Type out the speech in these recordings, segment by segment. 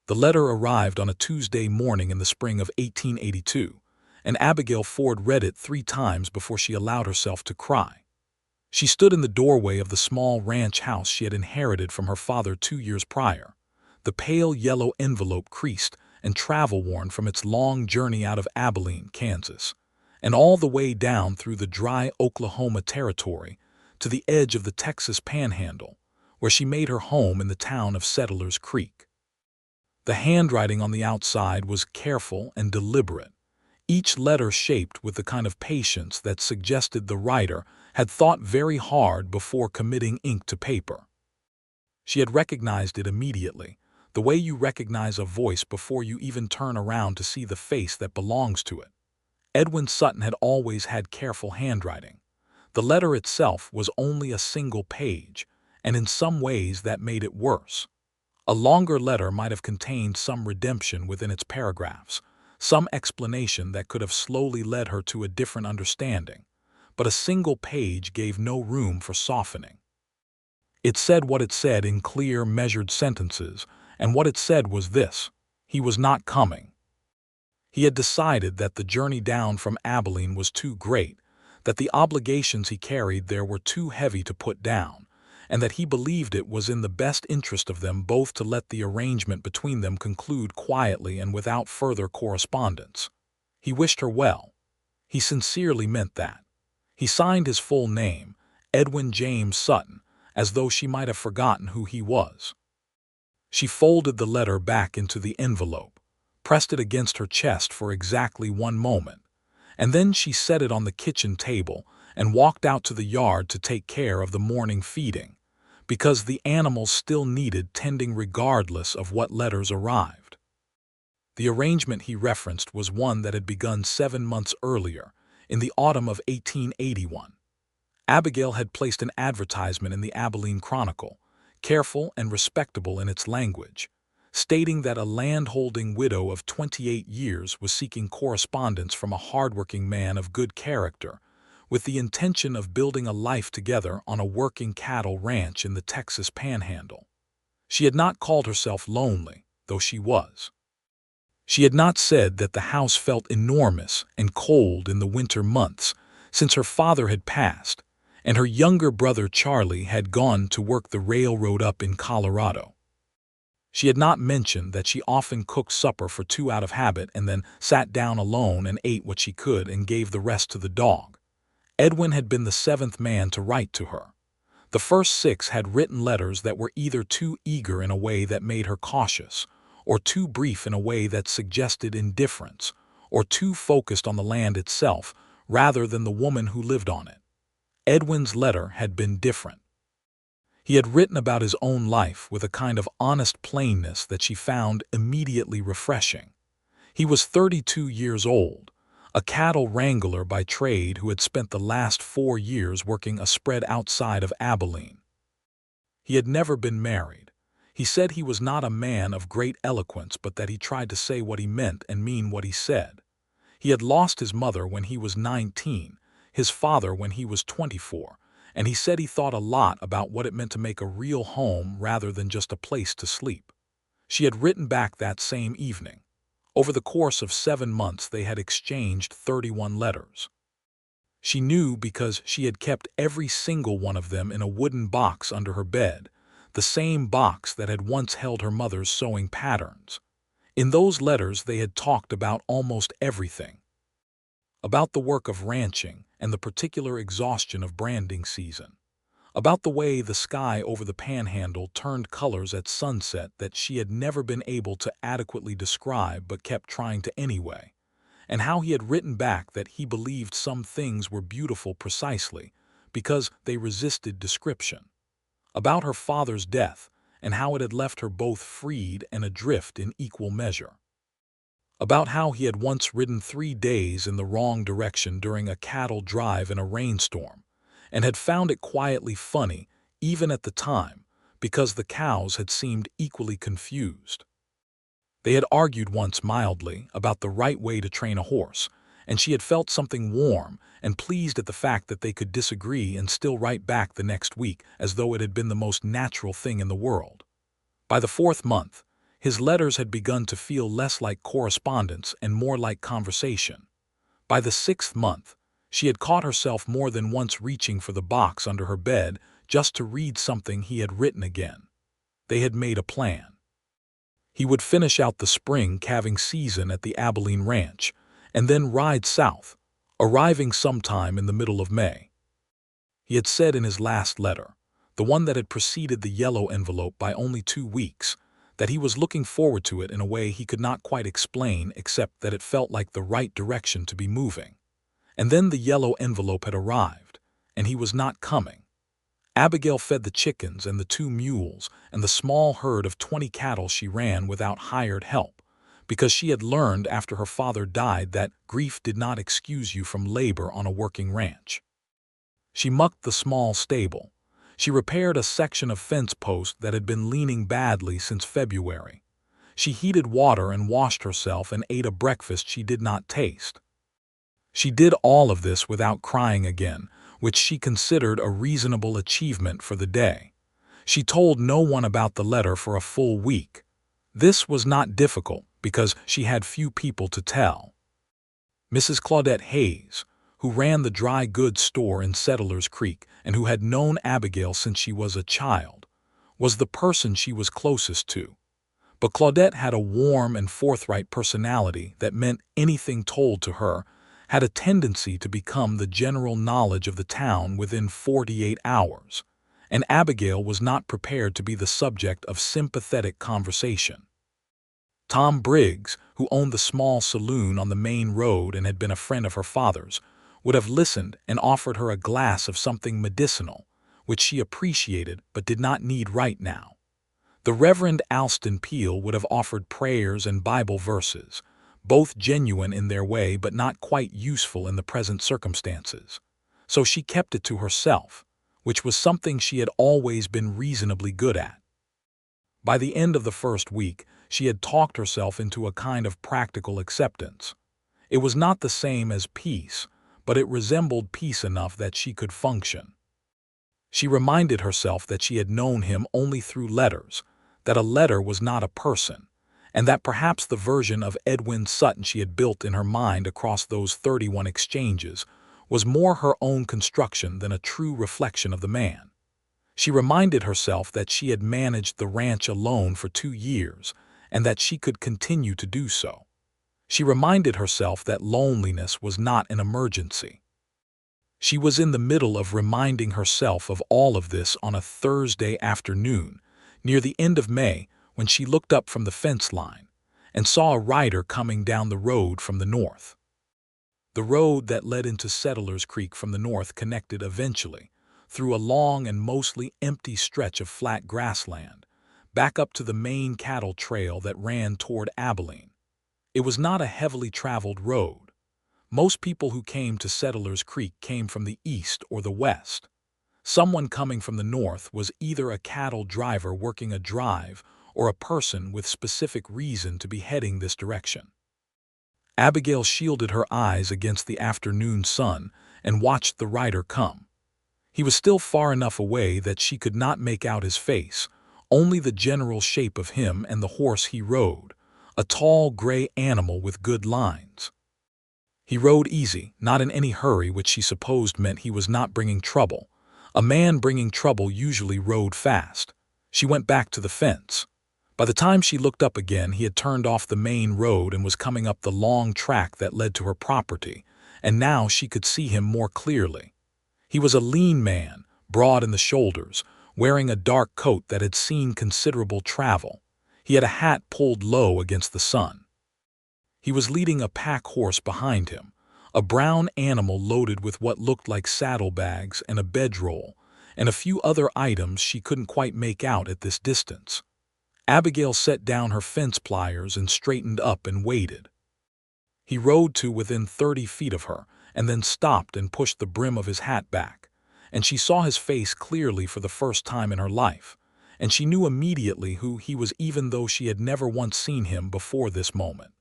The letter arrived on a Tuesday morning in the spring of 1882, and Abigail Ford read it 3 times before she allowed herself to cry. She stood in the doorway of the small ranch house she had inherited from her father 2 years prior, the pale yellow envelope creased and travel-worn from its long journey out of Abilene, Kansas, and all the way down through the dry Oklahoma territory to the edge of the Texas Panhandle, where she made her home in the town of Settlers Creek. The handwriting on the outside was careful and deliberate, each letter shaped with the kind of patience that suggested the writer had thought very hard before committing ink to paper. She had recognized it immediately, the way you recognize a voice before you even turn around to see the face that belongs to it. Edwin Sutton had always had careful handwriting. The letter itself was only a single page, and in some ways that made it worse. A longer letter might have contained some redemption within its paragraphs, some explanation that could have slowly led her to a different understanding, but a single page gave no room for softening. It said what it said in clear, measured sentences, and what it said was this: he was not coming. He had decided that the journey down from Abilene was too great, that the obligations he carried there were too heavy to put down, and that he believed it was in the best interest of them both to let the arrangement between them conclude quietly and without further correspondence. He wished her well. He sincerely meant that. He signed his full name, Edwin James Sutton, as though she might have forgotten who he was. She folded the letter back into the envelope, pressed it against her chest for exactly 1 moment, and then she set it on the kitchen table and walked out to the yard to take care of the morning feeding, because the animals still needed tending regardless of what letters arrived. The arrangement he referenced was one that had begun 7 months earlier, in the autumn of 1881. Abigail had placed an advertisement in the Abilene Chronicle, careful and respectable in its language, stating that a landholding widow of 28 years was seeking correspondence from a hardworking man of good character, with the intention of building a life together on a working cattle ranch in the Texas Panhandle. She had not called herself lonely, though she was. She had not said that the house felt enormous and cold in the winter months, since her father had passed, and her younger brother Charlie had gone to work the railroad up in Colorado. She had not mentioned that she often cooked supper for 2 out of habit and then sat down alone and ate what she could and gave the rest to the dog. Edwin had been the 7th man to write to her. The first 6 had written letters that were either too eager in a way that made her cautious, or too brief in a way that suggested indifference, or too focused on the land itself rather than the woman who lived on it. Edwin's letter had been different. He had written about his own life with a kind of honest plainness that she found immediately refreshing. He was 32 years old, a cattle wrangler by trade who had spent the last 4 years working a spread outside of Abilene. He had never been married. He said he was not a man of great eloquence, but that he tried to say what he meant and mean what he said. He had lost his mother when he was 19, his father when he was 24, and he said he thought a lot about what it meant to make a real home rather than just a place to sleep. She had written back that same evening. Over the course of 7 months they had exchanged 31 letters. She knew because she had kept every single one of them in a wooden box under her bed, the same box that had once held her mother's sewing patterns. In those letters they had talked about almost everything. About the work of ranching and the particular exhaustion of branding season. About the way the sky over the Panhandle turned colors at sunset that she had never been able to adequately describe but kept trying to anyway, and how he had written back that he believed some things were beautiful precisely because they resisted description. About her father's death and how it had left her both freed and adrift in equal measure. About how he had once ridden 3 days in the wrong direction during a cattle drive in a rainstorm, and had found it quietly funny, even at the time, because the cows had seemed equally confused. They had argued once mildly about the right way to train a horse, and she had felt something warm and pleased at the fact that they could disagree and still write back the next week as though it had been the most natural thing in the world. By the 4th month, His letters had begun to feel less like correspondence and more like conversation. By the 6th month, she had caught herself more than once reaching for the box under her bed just to read something he had written again. They had made a plan. He would finish out the spring calving season at the Abilene ranch and then ride south, arriving sometime in the middle of May. He had said in his last letter, the one that had preceded the yellow envelope by only 2 weeks, that he was looking forward to it in a way he could not quite explain except that it felt like the right direction to be moving. And then the yellow envelope had arrived, and he was not coming. Abigail fed the chickens and the 2 mules and the small herd of 20 cattle she ran without hired help, because she had learned after her father died that grief did not excuse you from labor on a working ranch. She mucked the small stable. She repaired a section of fence post that had been leaning badly since February. She heated water and washed herself and ate a breakfast she did not taste. She did all of this without crying again, which she considered a reasonable achievement for the day. She told no one about the letter for a full week. This was not difficult because she had few people to tell. Mrs. Claudette Hayes, who ran the dry goods store in Settlers Creek and who had known Abigail since she was a child, was the person she was closest to. But Claudette had a warm and forthright personality that meant anything told to her had a tendency to become the general knowledge of the town within 48 hours, and Abigail was not prepared to be the subject of sympathetic conversation. Tom Briggs, who owned the small saloon on the main road and had been a friend of her father's, would have listened and offered her a glass of something medicinal, which she appreciated but did not need right now. The Reverend Alston Peel would have offered prayers and Bible verses, both genuine in their way but not quite useful in the present circumstances. So she kept it to herself, which was something she had always been reasonably good at. By the end of the first week, she had talked herself into a kind of practical acceptance. It was not the same as peace, but it resembled peace enough that she could function. She reminded herself that she had known him only through letters, that a letter was not a person, and that perhaps the version of Edwin Sutton she had built in her mind across those 31 exchanges was more her own construction than a true reflection of the man. She reminded herself that she had managed the ranch alone for 2 years and that she could continue to do so. She reminded herself that loneliness was not an emergency. She was in the middle of reminding herself of all of this on a Thursday afternoon, near the end of May, when she looked up from the fence line and saw a rider coming down the road from the north. The road that led into Settlers Creek from the north connected eventually, through a long and mostly empty stretch of flat grassland, back up to the main cattle trail that ran toward Abilene. It was not a heavily traveled road. Most people who came to Settlers Creek came from the east or the west. Someone coming from the north was either a cattle driver working a drive or a person with specific reason to be heading this direction. Abigail shielded her eyes against the afternoon sun and watched the rider come. He was still far enough away that she could not make out his face, only the general shape of him and the horse he rode, a tall gray animal with good lines. He rode easy, not in any hurry, which she supposed meant he was not bringing trouble. A man bringing trouble usually rode fast. She went back to the fence. By the time she looked up again, he had turned off the main road and was coming up the long track that led to her property, and now she could see him more clearly. He was a lean man, broad in the shoulders, wearing a dark coat that had seen considerable travel. He had a hat pulled low against the sun. He was leading a pack horse behind him, a brown animal loaded with what looked like saddlebags and a bedroll, and a few other items she couldn't quite make out at this distance. Abigail set down her fence pliers and straightened up and waited. He rode to within 30 feet of her and then stopped and pushed the brim of his hat back, and she saw his face clearly for the first time in her life, and she knew immediately who he was even though she had never once seen him before this moment.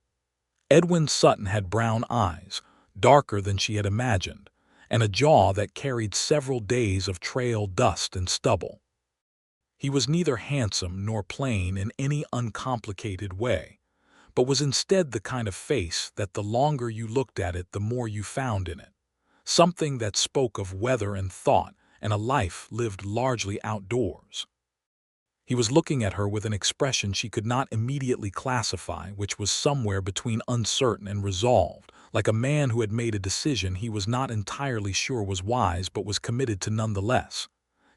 Edwin Sutton had brown eyes, darker than she had imagined, and a jaw that carried several days of trail dust and stubble. He was neither handsome nor plain in any uncomplicated way, but was instead the kind of face that the longer you looked at it, the more you found in it. Something that spoke of weather and thought and a life lived largely outdoors. He was looking at her with an expression she could not immediately classify, which was somewhere between uncertain and resolved, like a man who had made a decision he was not entirely sure was wise but was committed to nonetheless.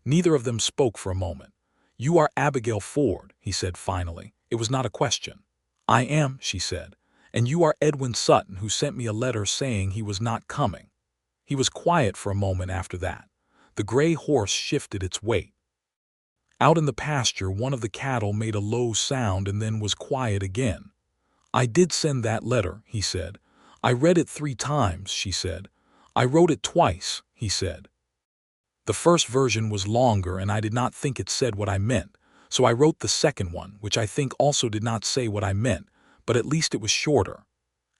Neither of them spoke for a moment. "You are Abigail Ford," he said finally. It was not a question. "I am," she said. "And you are Edwin Sutton, who sent me a letter saying he was not coming." He was quiet for a moment after that. The gray horse shifted its weight. Out in the pasture, one of the cattle made a low sound and then was quiet again. "I did send that letter," he said. "I read it 3 times," she said. "I wrote it twice," he said. "The first version was longer and I did not think it said what I meant, so I wrote the second one, which I think also did not say what I meant, but at least it was shorter."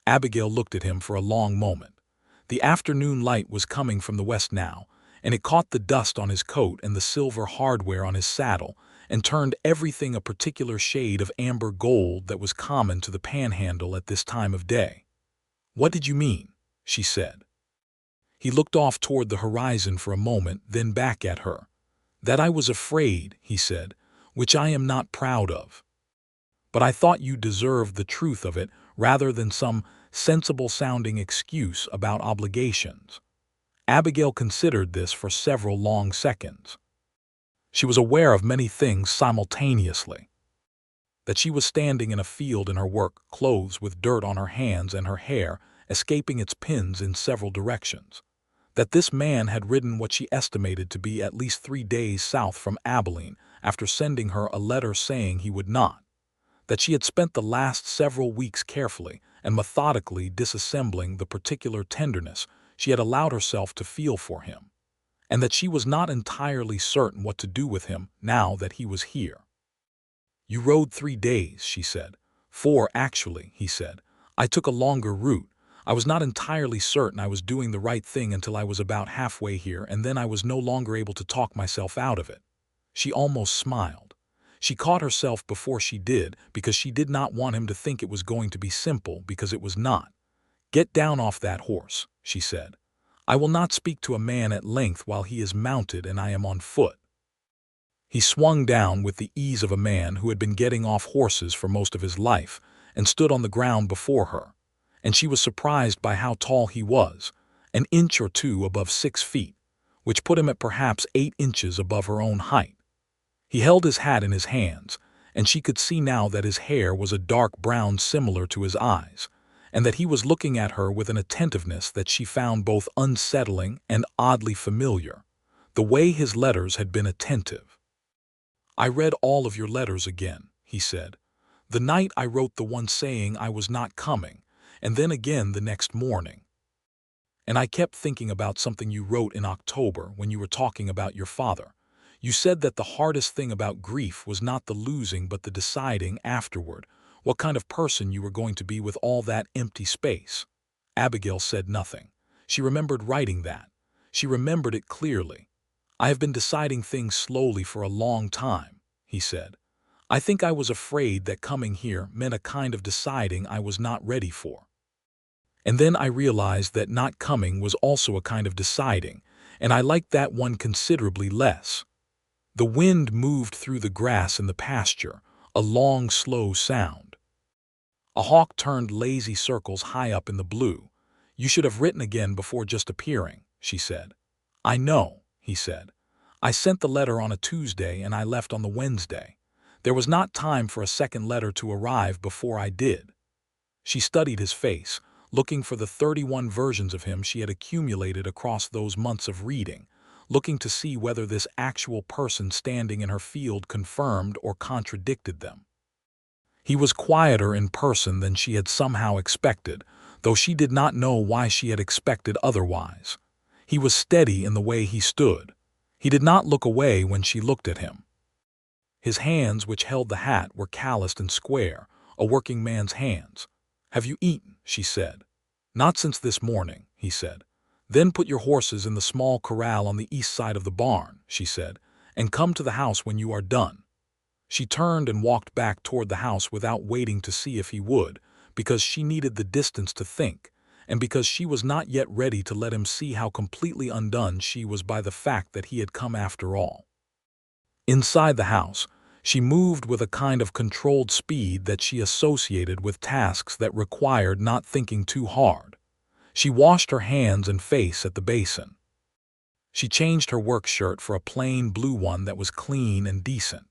Abigail looked at him for a long moment. The afternoon light was coming from the west now, and it caught the dust on his coat and the silver hardware on his saddle and turned everything a particular shade of amber gold that was common to the Panhandle at this time of day. "What did you mean?" she said. He looked off toward the horizon for a moment, then back at her. "That I was afraid," he said, "which I am not proud of. But I thought you deserved the truth of it rather than some sensible-sounding excuse about obligations." Abigail considered this for several long seconds. She was aware of many things simultaneously. That she was standing in a field in her work clothes with dirt on her hands and her hair escaping its pins in several directions. That this man had ridden what she estimated to be at least 3 days south from Abilene after sending her a letter saying he would not. That she had spent the last several weeks carefully and methodically disassembling the particular tenderness she had allowed herself to feel for him, and that she was not entirely certain what to do with him now that he was here. "You rode 3 days," she said. "4, actually," he said. "I took a longer route. I was not entirely certain I was doing the right thing until I was about halfway here, and then I was no longer able to talk myself out of it." She almost smiled. She caught herself before she did, because she did not want him to think it was going to be simple, because it was not. "Get down off that horse," she said. "I will not speak to a man at length while he is mounted and I am on foot." He swung down with the ease of a man who had been getting off horses for most of his life and stood on the ground before her, and she was surprised by how tall he was, an inch or two above 6 feet, which put him at perhaps 8 inches above her own height. He held his hat in his hands, and she could see now that his hair was a dark brown similar to his eyes, and that he was looking at her with an attentiveness that she found both unsettling and oddly familiar, the way his letters had been attentive. "I read all of your letters again," he said. "The night I wrote the one saying I was not coming, and then again the next morning. And I kept thinking about something you wrote in October when you were talking about your father. You said that the hardest thing about grief was not the losing but the deciding afterward what kind of person you were going to be with all that empty space." Abigail said nothing. She remembered writing that. She remembered it clearly. "I have been deciding things slowly for a long time," he said. "I think I was afraid that coming here meant a kind of deciding I was not ready for. And then I realized that not coming was also a kind of deciding, and I liked that one considerably less." The wind moved through the grass in the pasture, a long, slow sound. A hawk turned lazy circles high up in the blue. "You should have written again before just appearing," she said. "I know," he said. "I sent the letter on a Tuesday and I left on the Wednesday. There was not time for a second letter to arrive before I did." She studied his face, looking for the 31 versions of him she had accumulated across those months of reading, looking to see whether this actual person standing in her field confirmed or contradicted them. He was quieter in person than she had somehow expected, though she did not know why she had expected otherwise. He was steady in the way he stood. He did not look away when she looked at him. His hands, which held the hat, were calloused and square, a working man's hands. "Have you eaten?" she said. "Not since this morning," he said. "Then put your horses in the small corral on the east side of the barn," she said, and come to the house when you are done." She turned and walked back toward the house without waiting to see if he would, because she needed the distance to think, and because she was not yet ready to let him see how completely undone she was by the fact that he had come after all. Inside the house, she moved with a kind of controlled speed that she associated with tasks that required not thinking too hard. She washed her hands and face at the basin. She changed her work shirt for a plain blue one that was clean and decent.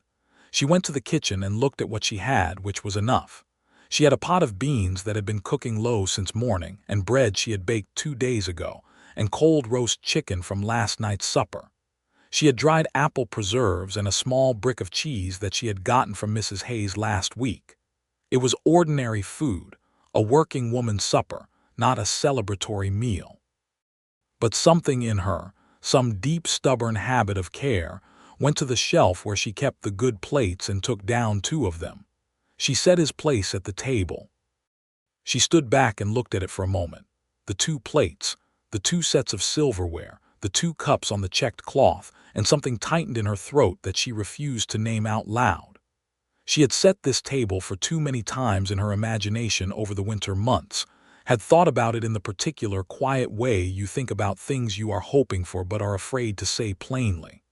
She went to the kitchen and looked at what she had, which was enough. She had a pot of beans that had been cooking low since morning, and bread she had baked 2 days ago, and cold roast chicken from last night's supper. She had dried apple preserves and a small brick of cheese that she had gotten from Mrs. Hayes last week. It was ordinary food, a working woman's supper, not a celebratory meal. But something in her, some deep stubborn habit of care, went to the shelf where she kept the good plates and took down 2 of them. She set his place at the table. She stood back and looked at it for a moment. The 2 plates, the 2 sets of silverware, the 2 cups on the checked cloth, and something tightened in her throat that she refused to name out loud. She had set this table for too many times in her imagination over the winter months, had thought about it in the particular quiet way you think about things you are hoping for but are afraid to say plainly.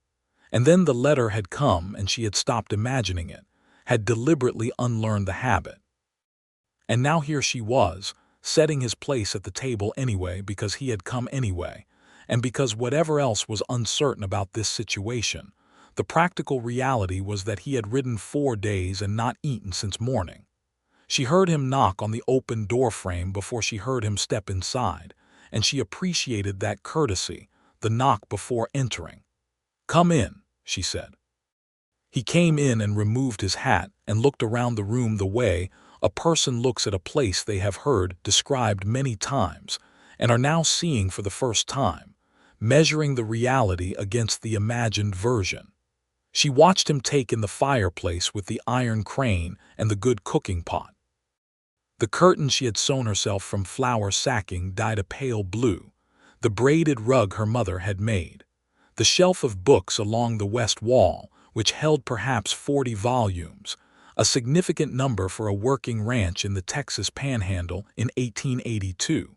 And then the letter had come and she had stopped imagining it, had deliberately unlearned the habit. And now here she was, setting his place at the table anyway because he had come anyway, and because whatever else was uncertain about this situation, the practical reality was that he had ridden 4 days and not eaten since morning. She heard him knock on the open door frame before she heard him step inside, and she appreciated that courtesy, the knock before entering. "Come in," she said. He came in and removed his hat and looked around the room the way a person looks at a place they have heard described many times and are now seeing for the first time, measuring the reality against the imagined version. She watched him take in the fireplace with the iron crane and the good cooking pot. The curtain she had sewn herself from flour sacking dyed a pale blue, the braided rug her mother had made, the shelf of books along the west wall, which held perhaps 40 volumes, a significant number for a working ranch in the Texas Panhandle in 1882,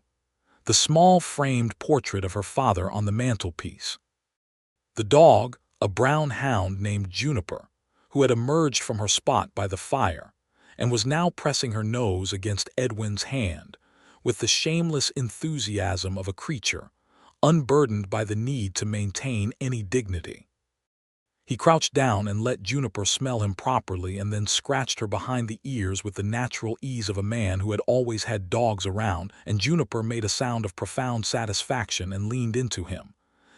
the small framed portrait of her father on the mantelpiece. The dog, a brown hound named Juniper, who had emerged from her spot by the fire and was now pressing her nose against Edwin's hand, with the shameless enthusiasm of a creature, unburdened by the need to maintain any dignity. He crouched down and let Juniper smell him properly and then scratched her behind the ears with the natural ease of a man who had always had dogs around, and Juniper made a sound of profound satisfaction and leaned into him.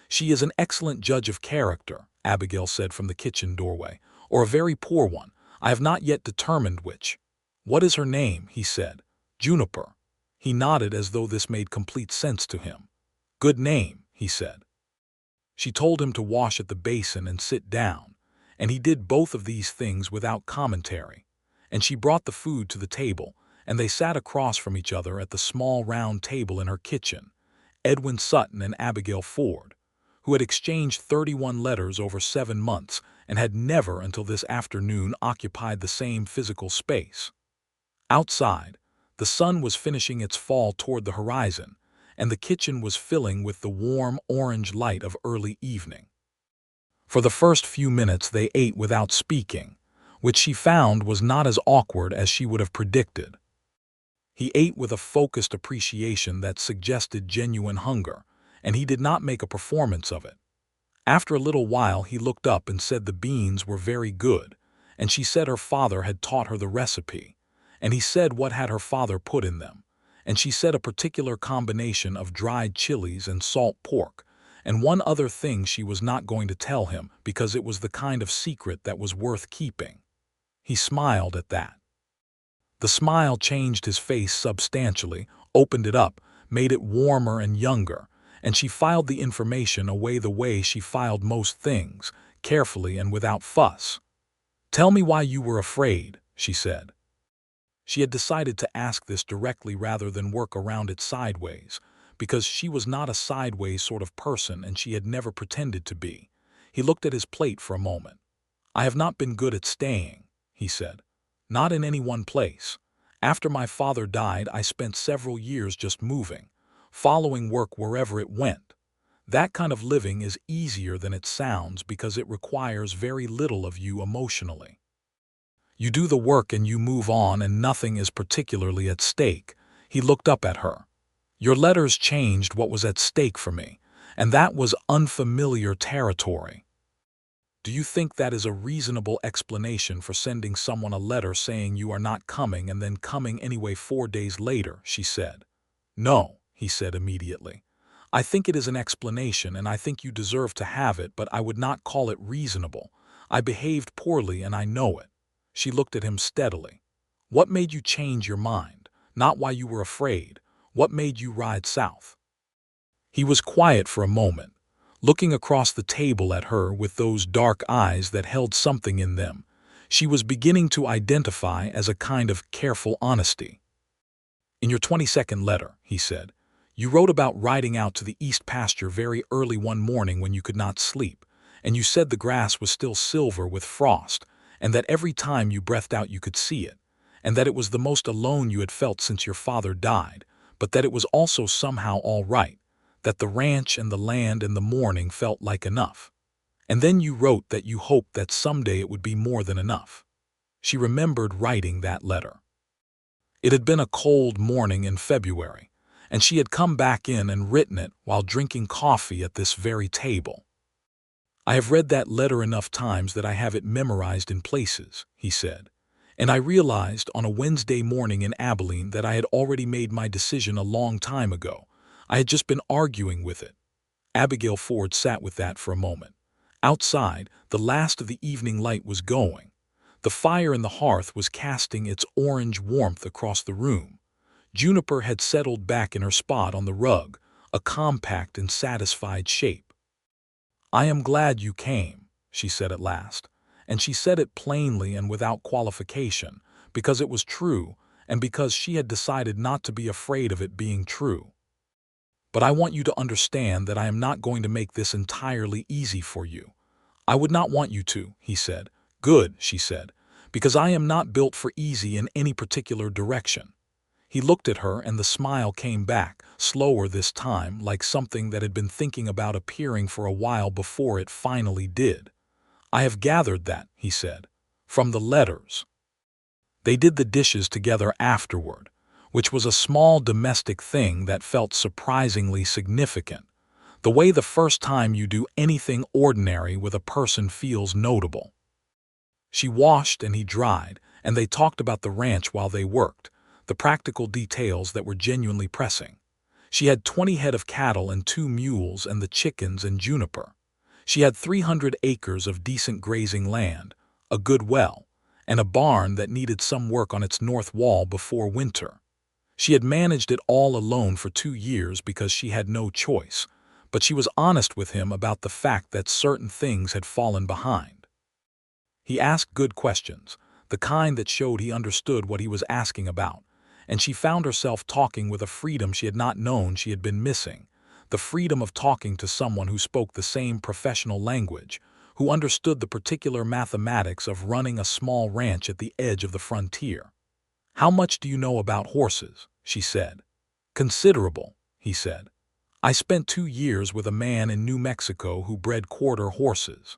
"She is an excellent judge of character," Abigail said from the kitchen doorway, "or a very poor one. I have not yet determined which." "What is her name?" he said. "Juniper." He nodded as though this made complete sense to him. "Good name," he said. She told him to wash at the basin and sit down, and he did both of these things without commentary, and she brought the food to the table, and they sat across from each other at the small round table in her kitchen, Edwin Sutton and Abigail Ford, who had exchanged 31 letters over 7 months and had never until this afternoon occupied the same physical space. Outside, the sun was finishing its fall toward the horizon, and the kitchen was filling with the warm orange light of early evening. For the first few minutes they ate without speaking, which she found was not as awkward as she would have predicted. He ate with a focused appreciation that suggested genuine hunger, and he did not make a performance of it. After a little while he looked up and said the beans were very good, and she said her father had taught her the recipe, and he said what had her father put in them, and she said a particular combination of dried chilies and salt pork, and one other thing she was not going to tell him because it was the kind of secret that was worth keeping. He smiled at that. The smile changed his face substantially, opened it up, made it warmer and younger, and she filed the information away the way she filed most things, carefully and without fuss. "Tell me why you were afraid," she said. She had decided to ask this directly rather than work around it sideways, because she was not a sideways sort of person and she had never pretended to be. He looked at his plate for a moment. "I have not been good at staying," he said. "Not in any one place. After my father died, I spent several years just moving, following work wherever it went. That kind of living is easier than it sounds because it requires very little of you emotionally. You do the work and you move on and nothing is particularly at stake." He looked up at her. "Your letters changed what was at stake for me, and that was unfamiliar territory." "Do you think that is a reasonable explanation for sending someone a letter saying you are not coming and then coming anyway 4 days later?" she said. "No," he said immediately. "I think it is an explanation and I think you deserve to have it, but I would not call it reasonable. I behaved poorly and I know it." She looked at him steadily. "What made you change your mind? Not why you were afraid. What made you ride south?" He was quiet for a moment, looking across the table at her with those dark eyes that held something in them she was beginning to identify as a kind of careful honesty. "In your 22nd letter," he said, "you wrote about riding out to the east pasture very early one morning when you could not sleep, and you said the grass was still silver with frost, and that every time you breathed out you could see it, and that it was the most alone you had felt since your father died, but that it was also somehow all right, that the ranch and the land and the morning felt like enough. And then you wrote that you hoped that someday it would be more than enough." She remembered writing that letter. It had been a cold morning in February, and she had come back in and written it while drinking coffee at this very table. "I have read that letter enough times that I have it memorized in places," he said, "and I realized on a Wednesday morning in Abilene that I had already made my decision a long time ago. I had just been arguing with it." Abigail Ford sat with that for a moment. Outside, the last of the evening light was going. The fire in the hearth was casting its orange warmth across the room. Juniper had settled back in her spot on the rug, a compact and satisfied shape. "I am glad you came," she said at last, and she said it plainly and without qualification, because it was true and because she had decided not to be afraid of it being true. "But I want you to understand that I am not going to make this entirely easy for you." "I would not want you to," he said. "Good," she said, "because I am not built for easy in any particular direction." He looked at her and the smile came back, slower this time, like something that had been thinking about appearing for a while before it finally did. "I have gathered that," he said, "from the letters." They did the dishes together afterward, which was a small domestic thing that felt surprisingly significant. The way the first time you do anything ordinary with a person feels notable. She washed and he dried, and they talked about the ranch while they worked, the practical details that were genuinely pressing. She had 20 head of cattle and 2 mules and the chickens and Juniper. She had 300 acres of decent grazing land, a good well, and a barn that needed some work on its north wall before winter. She had managed it all alone for 2 years because she had no choice, but she was honest with him about the fact that certain things had fallen behind. He asked good questions, the kind that showed he understood what he was asking about, and she found herself talking with a freedom she had not known she had been missing, the freedom of talking to someone who spoke the same professional language, who understood the particular mathematics of running a small ranch at the edge of the frontier. "How much do you know about horses?" she said. "Considerable," he said. "I spent 2 years with a man in New Mexico who bred quarter horses.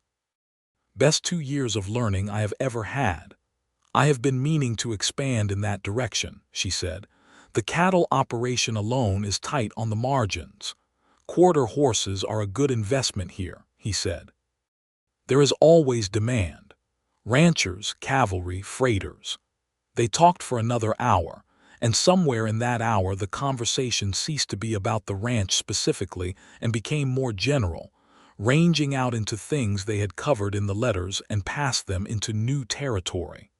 Best 2 years of learning I have ever had. I have been meaning to expand in that direction," she said. "The cattle operation alone is tight on the margins. Quarter horses are a good investment here," he said. "There is always demand. Ranchers, cavalry, freighters." They talked for another hour, and somewhere in that hour the conversation ceased to be about the ranch specifically and became more general, ranging out into things they had covered in the letters and passed them into new territory.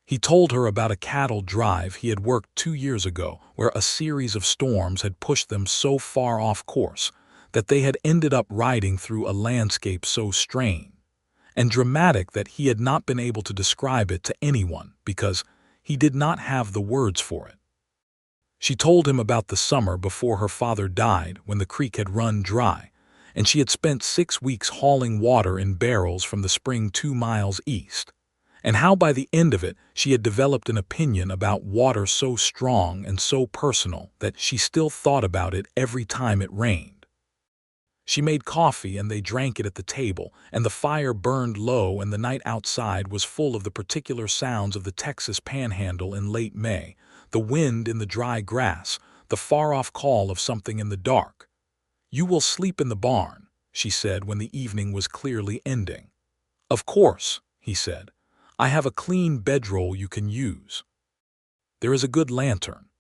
He told her about a cattle drive he had worked 2 years ago where a series of storms had pushed them so far off course that they had ended up riding through a landscape so strange and dramatic that he had not been able to describe it to anyone because he did not have the words for it. She told him about the summer before her father died when the creek had run dry, and she had spent 6 weeks hauling water in barrels from the spring 2 miles east, and how by the end of it she had developed an opinion about water so strong and so personal that she still thought about it every time it rained. She made coffee and they drank it at the table, and the fire burned low and the night outside was full of the particular sounds of the Texas Panhandle in late May, the wind in the dry grass, the far-off call of something in the dark. "You will sleep in the barn," she said when the evening was clearly ending. "Of course," he said. "I have a clean bedroll you can use. There is a good lantern."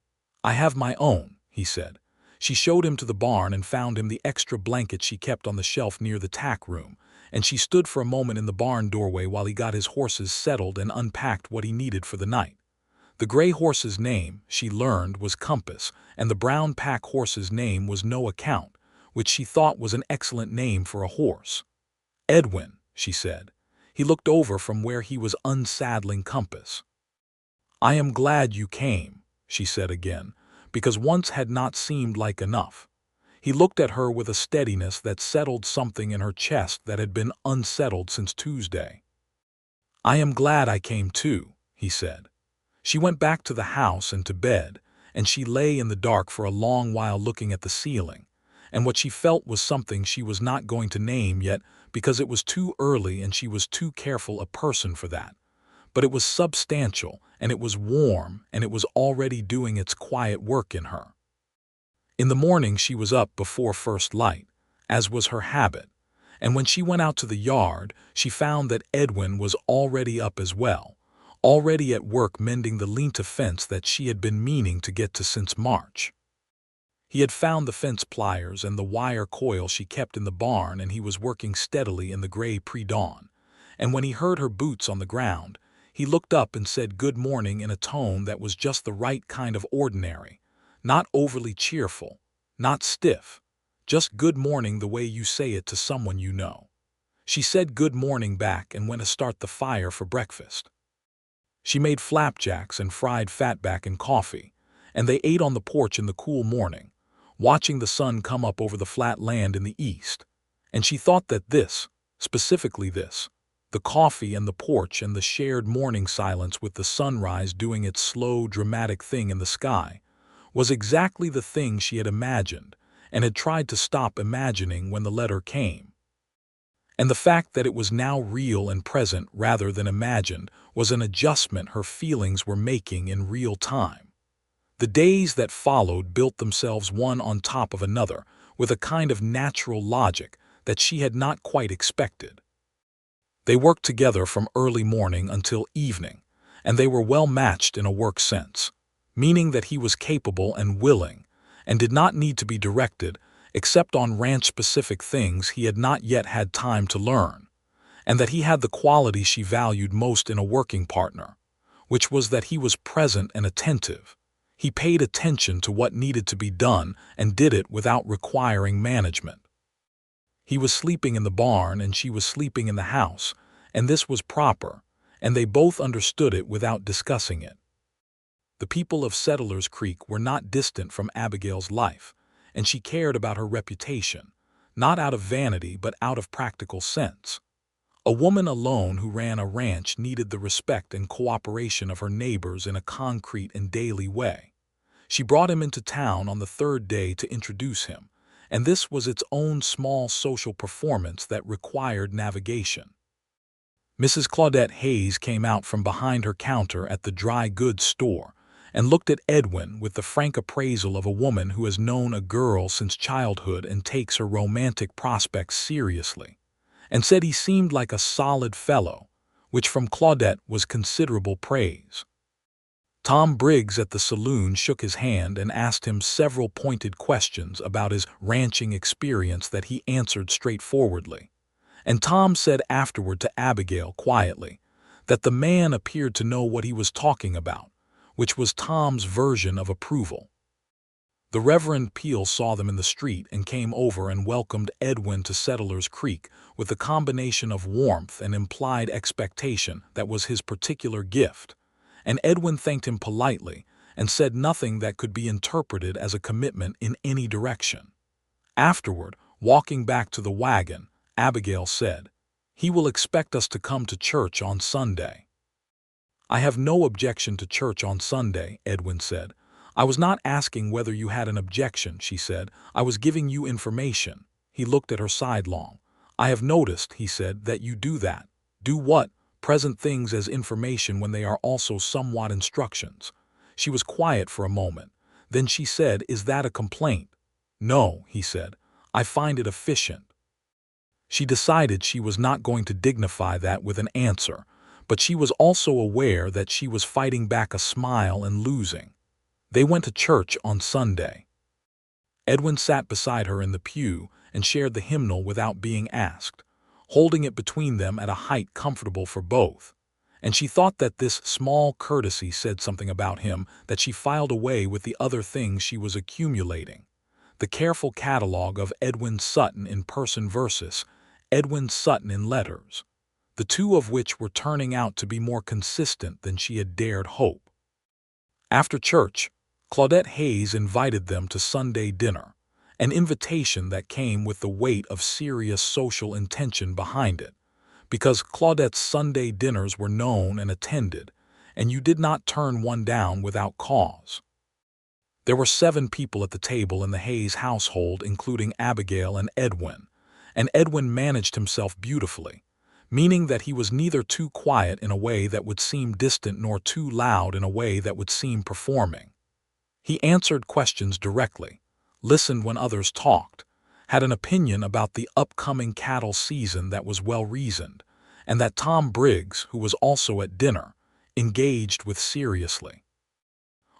"I have my own," he said. She showed him to the barn and found him the extra blanket she kept on the shelf near the tack room, and she stood for a moment in the barn doorway while he got his horses settled and unpacked what he needed for the night. The gray horse's name, she learned, was Compass, and the brown pack horse's name was No Account, which she thought was an excellent name for a horse. "Edwin," she said. He looked over from where he was unsaddling Compass. "I am glad you came," she said again, because once had not seemed like enough. He looked at her with a steadiness that settled something in her chest that had been unsettled since Tuesday. "I am glad I came too," he said. She went back to the house and to bed, and she lay in the dark for a long while looking at the ceiling, and what she felt was something she was not going to name yet because it was too early and she was too careful a person for that. But it was substantial, and it was warm, and it was already doing its quiet work in her. In the morning she was up before first light, as was her habit, and when she went out to the yard, she found that Edwin was already up as well, already at work mending the lean-to fence that she had been meaning to get to since March. He had found the fence pliers and the wire coil she kept in the barn, and he was working steadily in the gray pre-dawn, and when he heard her boots on the ground, he looked up and said good morning in a tone that was just the right kind of ordinary, not overly cheerful, not stiff, just good morning the way you say it to someone you know. She said good morning back and went to start the fire for breakfast. She made flapjacks and fried fatback and coffee, and they ate on the porch in the cool morning, watching the sun come up over the flat land in the east, and she thought that this, specifically this, the coffee and the porch and the shared morning silence with the sunrise doing its slow, dramatic thing in the sky, was exactly the thing she had imagined and had tried to stop imagining when the letter came. And the fact that it was now real and present rather than imagined was an adjustment her feelings were making in real time. The days that followed built themselves one on top of another with a kind of natural logic that she had not quite expected. They worked together from early morning until evening, and they were well matched in a work sense, meaning that he was capable and willing, and did not need to be directed except on ranch-specific things he had not yet had time to learn, and that he had the quality she valued most in a working partner, which was that he was present and attentive. He paid attention to what needed to be done and did it without requiring management. He was sleeping in the barn and she was sleeping in the house, and this was proper, and they both understood it without discussing it. The people of Settlers Creek were not distant from Abigail's life, and she cared about her reputation, not out of vanity but out of practical sense. A woman alone who ran a ranch needed the respect and cooperation of her neighbors in a concrete and daily way. She brought him into town on the third day to introduce him, and this was its own small social performance that required navigation. Mrs. Claudette Hayes came out from behind her counter at the dry goods store and looked at Edwin with the frank appraisal of a woman who has known a girl since childhood and takes her romantic prospects seriously, and said he seemed like a solid fellow, which from Claudette was considerable praise. Tom Briggs at the saloon shook his hand and asked him several pointed questions about his ranching experience that he answered straightforwardly, and Tom said afterward to Abigail quietly that the man appeared to know what he was talking about, which was Tom's version of approval. The Reverend Peel saw them in the street and came over and welcomed Edwin to Settlers Creek with the combination of warmth and implied expectation that was his particular gift, and Edwin thanked him politely and said nothing that could be interpreted as a commitment in any direction. Afterward, Walking back to the wagon, Abigail said, "He will expect us to come to church on Sunday." "I have no objection to church on Sunday," Edwin said. "I was not asking whether you had an objection," she said. "I was giving you information." He looked at her sidelong. "I have noticed," he said, "that you do that." "Do what?" "Present things as information when they are also somewhat instructions." She was quiet for a moment. Then she said, "Is that a complaint?" "No," he said. "I find it efficient." She decided she was not going to dignify that with an answer, but she was also aware that she was fighting back a smile and losing. They went to church on Sunday. Edwin sat beside her in the pew and shared the hymnal without being asked, holding it between them at a height comfortable for both. And she thought that this small courtesy said something about him that she filed away with the other things she was accumulating. The careful catalog of Edwin Sutton in person versus Edwin Sutton in letters, the two of which were turning out to be more consistent than she had dared hope. After church, Claudette Hayes invited them to Sunday dinner, an invitation that came with the weight of serious social intention behind it, because Claudette's Sunday dinners were known and attended, and you did not turn one down without cause. There were 7 people at the table in the Hayes household, including Abigail and Edwin managed himself beautifully, meaning that he was neither too quiet in a way that would seem distant nor too loud in a way that would seem performing. He answered questions directly, listened when others talked, had an opinion about the upcoming cattle season that was well-reasoned, and that Tom Briggs, who was also at dinner, engaged with seriously.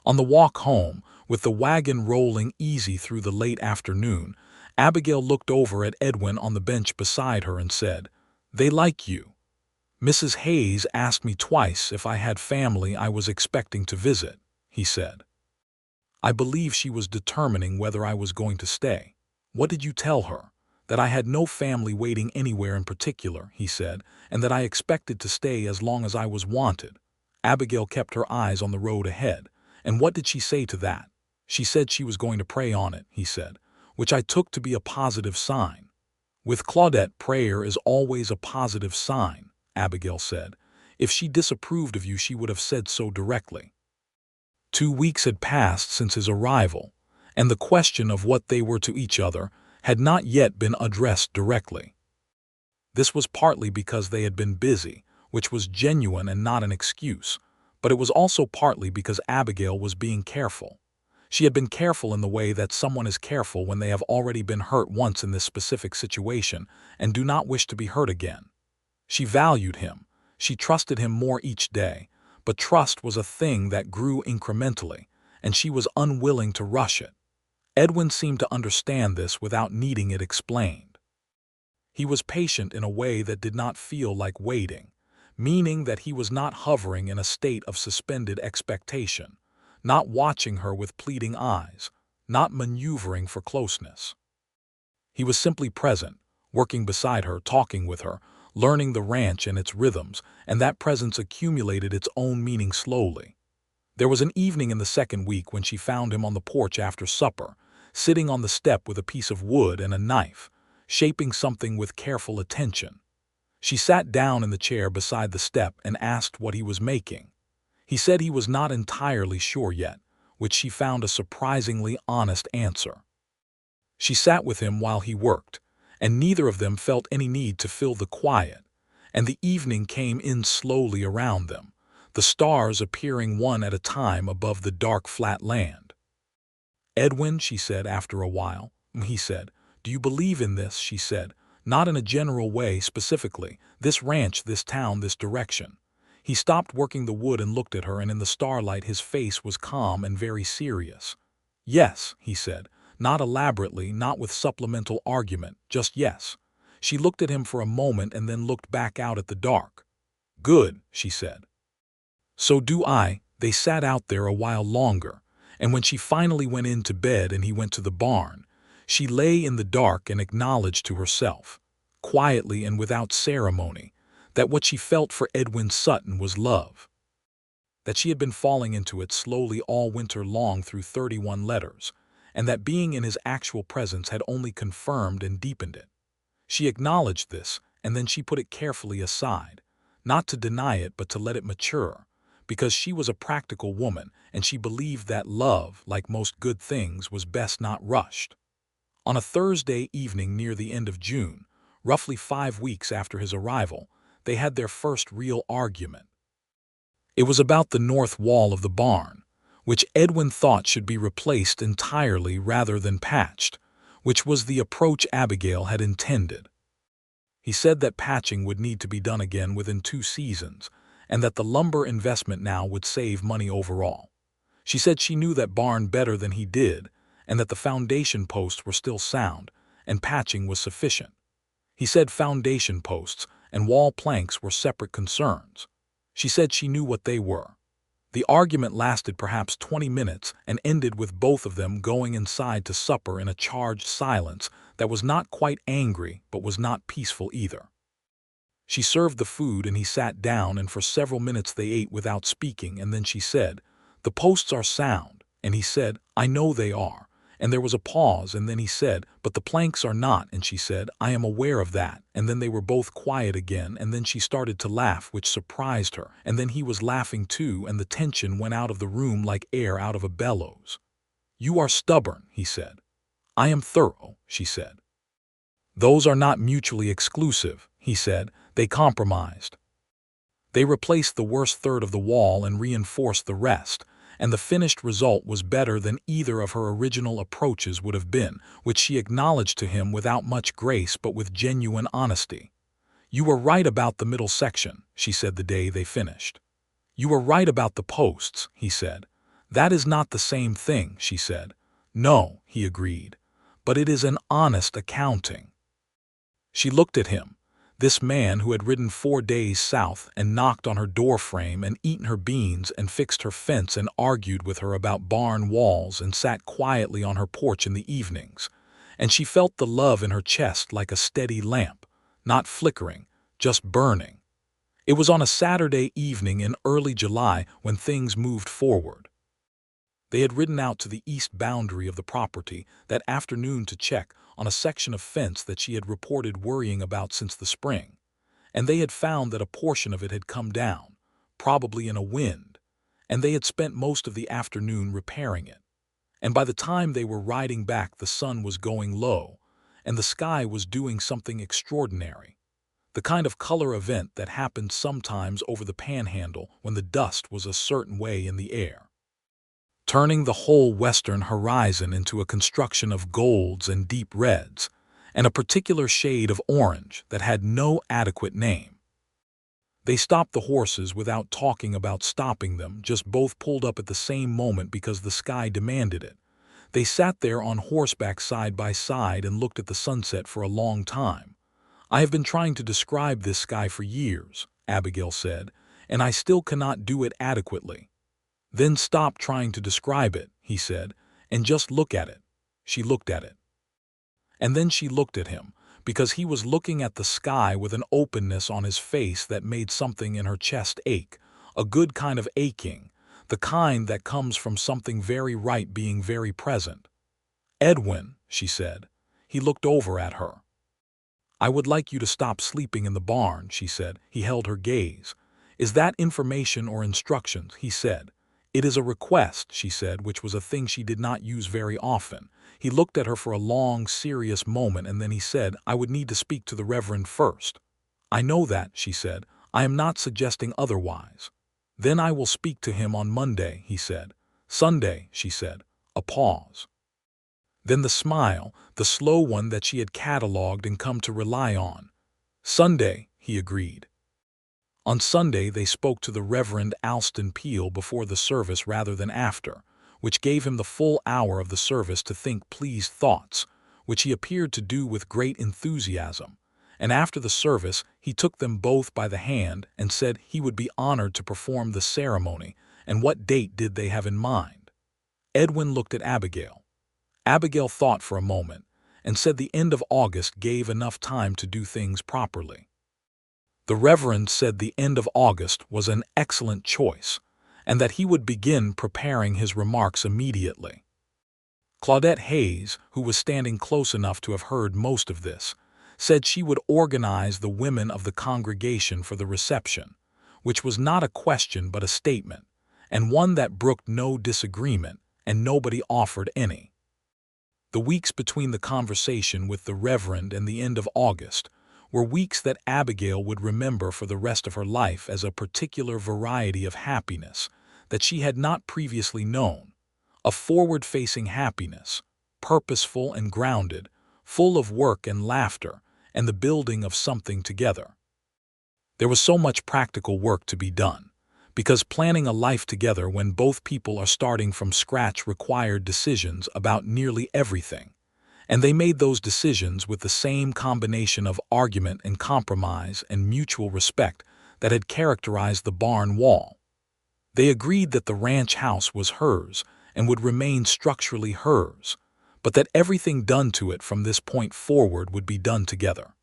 On the walk home, with the wagon rolling easy through the late afternoon, Abigail looked over at Edwin on the bench beside her and said, "They like you. Mrs. Hayes asked me twice if I had family I was expecting to visit," he said. "I believe she was determining whether I was going to stay." "What did you tell her?" "That I had no family waiting anywhere in particular," he said, "and that I expected to stay as long as I was wanted." Abigail kept her eyes on the road ahead. "And what did she say to that?" "She said she was going to pray on it," he said, "which I took to be a positive sign." "With Claudette, prayer is always a positive sign," Abigail said. "If she disapproved of you, she would have said so directly." 2 weeks had passed since his arrival, and the question of what they were to each other had not yet been addressed directly. This was partly because they had been busy, which was genuine and not an excuse, but it was also partly because Abigail was being careful. She had been careful in the way that someone is careful when they have already been hurt once in this specific situation and do not wish to be hurt again. She valued him. She trusted him more each day, but trust was a thing that grew incrementally, and she was unwilling to rush it. Edwin seemed to understand this without needing it explained. He was patient in a way that did not feel like waiting, meaning that he was not hovering in a state of suspended expectation, not watching her with pleading eyes, not maneuvering for closeness. He was simply present, working beside her, talking with her, learning the ranch and its rhythms, and that presence accumulated its own meaning slowly. There was an evening in the second week when she found him on the porch after supper, sitting on the step with a piece of wood and a knife, shaping something with careful attention. She sat down in the chair beside the step and asked what he was making. He said he was not entirely sure yet, which she found a surprisingly honest answer. She sat with him while he worked, and neither of them felt any need to fill the quiet, and the evening came in slowly around them, the stars appearing one at a time above the dark flat land. "Edwin," she said after a while, he said, "do you believe in this?" She said, "Not in a general way, specifically. This ranch, this town, this direction." He stopped working the wood and looked at her, and in the starlight his face was calm and very serious. "Yes," he said, not elaborately, not with supplemental argument, just yes. She looked at him for a moment and then looked back out at the dark. "Good," she said. "So do I." They sat out there a while longer, and when she finally went in to bed and he went to the barn, she lay in the dark and acknowledged to herself, quietly and without ceremony, that what she felt for Edwin Sutton was love. That she had been falling into it slowly all winter long through 31 letters, and that being in his actual presence had only confirmed and deepened it. She acknowledged this, and then she put it carefully aside, not to deny it but to let it mature, because she was a practical woman and she believed that love, like most good things, was best not rushed. On a Thursday evening near the end of June, roughly 5 weeks after his arrival, they had their first real argument. It was about the north wall of the barn, which Edwin thought should be replaced entirely rather than patched, which was the approach Abigail had intended. He said that patching would need to be done again within 2 seasons, and that the lumber investment now would save money overall. She said she knew that barn better than he did, and that the foundation posts were still sound, and patching was sufficient. He said foundation posts and wall planks were separate concerns. She said she knew what they were. The argument lasted perhaps 20 minutes and ended with both of them going inside to supper in a charged silence that was not quite angry but was not peaceful either. She served the food and he sat down, and for several minutes they ate without speaking, and then she said, "The posts are sound," and he said, "I know they are." And there was a pause, and then he said, "But the planks are not," and she said, "I am aware of that." And then they were both quiet again, and then she started to laugh, which surprised her, and then he was laughing too, and the tension went out of the room like air out of a bellows. "You are stubborn," he said. "I am thorough," she said. "Those are not mutually exclusive," he said. They compromised. They replaced the worst third of the wall and reinforced the rest, and the finished result was better than either of her original approaches would have been, which she acknowledged to him without much grace but with genuine honesty. "You were right about the middle section," she said the day they finished. "You were right about the posts," he said. "That is not the same thing," she said. "No," he agreed, "but it is an honest accounting." She looked at him, this man who had ridden 4 days south and knocked on her door frame and eaten her beans and fixed her fence and argued with her about barn walls and sat quietly on her porch in the evenings, and she felt the love in her chest like a steady lamp, not flickering, just burning. It was on a Saturday evening in early July when things moved forward. They had ridden out to the east boundary of the property that afternoon to check on a section of fence that she had reported worrying about since the spring, and they had found that a portion of it had come down, probably in a wind, and they had spent most of the afternoon repairing it. And by the time they were riding back, the sun was going low, and the sky was doing something extraordinary, the kind of color event that happened sometimes over the Panhandle when the dust was a certain way in the air, turning the whole western horizon into a construction of golds and deep reds, and a particular shade of orange that had no adequate name. They stopped the horses without talking about stopping them, just both pulled up at the same moment because the sky demanded it. They sat there on horseback side by side and looked at the sunset for a long time. "I have been trying to describe this sky for years," Abigail said, "and I still cannot do it adequately." "Then stop trying to describe it," he said, "and just look at it." She looked at it. And then she looked at him, because he was looking at the sky with an openness on his face that made something in her chest ache, a good kind of aching, the kind that comes from something very right being very present. "Edwin," she said. He looked over at her. "I would like you to stop sleeping in the barn," she said. He held her gaze. "Is that information or instructions?" he said. "It is a request," she said, which was a thing she did not use very often. He looked at her for a long, serious moment, and then he said, "I would need to speak to the Reverend first." "I know that," she said. "I am not suggesting otherwise." "Then I will speak to him on Monday," he said. "Sunday," she said. A pause. Then the smile, the slow one that she had catalogued and come to rely on. "Sunday," he agreed. On Sunday they spoke to the Reverend Alston Peel before the service rather than after, which gave him the full hour of the service to think pleased thoughts, which he appeared to do with great enthusiasm, and after the service he took them both by the hand and said he would be honored to perform the ceremony, and what date did they have in mind. Edwin looked at Abigail. Abigail thought for a moment, and said the end of August gave enough time to do things properly. The Reverend said the end of August was an excellent choice, and that he would begin preparing his remarks immediately. Claudette Hayes, who was standing close enough to have heard most of this, said she would organize the women of the congregation for the reception, which was not a question but a statement, and one that brooked no disagreement, and nobody offered any. The weeks between the conversation with the Reverend and the end of August were weeks that Abigail would remember for the rest of her life as a particular variety of happiness that she had not previously known, a forward-facing happiness, purposeful and grounded, full of work and laughter and the building of something together. There was so much practical work to be done, because planning a life together when both people are starting from scratch required decisions about nearly everything, and they made those decisions with the same combination of argument and compromise and mutual respect that had characterized the barn wall. They agreed that the ranch house was hers and would remain structurally hers, but that everything done to it from this point forward would be done together.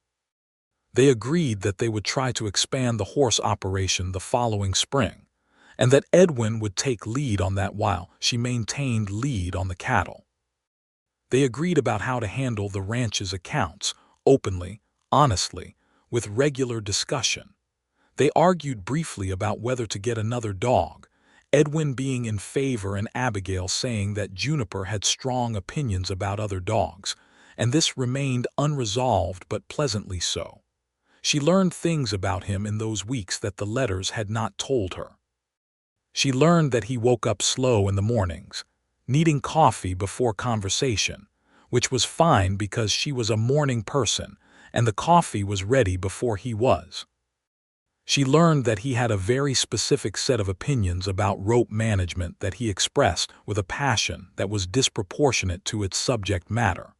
They agreed that they would try to expand the horse operation the following spring, and that Edwin would take lead on that while she maintained lead on the cattle. They agreed about how to handle the ranch's accounts, openly, honestly, with regular discussion. They argued briefly about whether to get another dog, Edwin being in favor and Abigail saying that Juniper had strong opinions about other dogs, and this remained unresolved but pleasantly so. She learned things about him in those weeks that the letters had not told her. She learned that he woke up slow in the mornings, needing coffee before conversation, which was fine because she was a morning person and the coffee was ready before he was. She learned that he had a very specific set of opinions about rope management that he expressed with a passion that was disproportionate to its subject matter.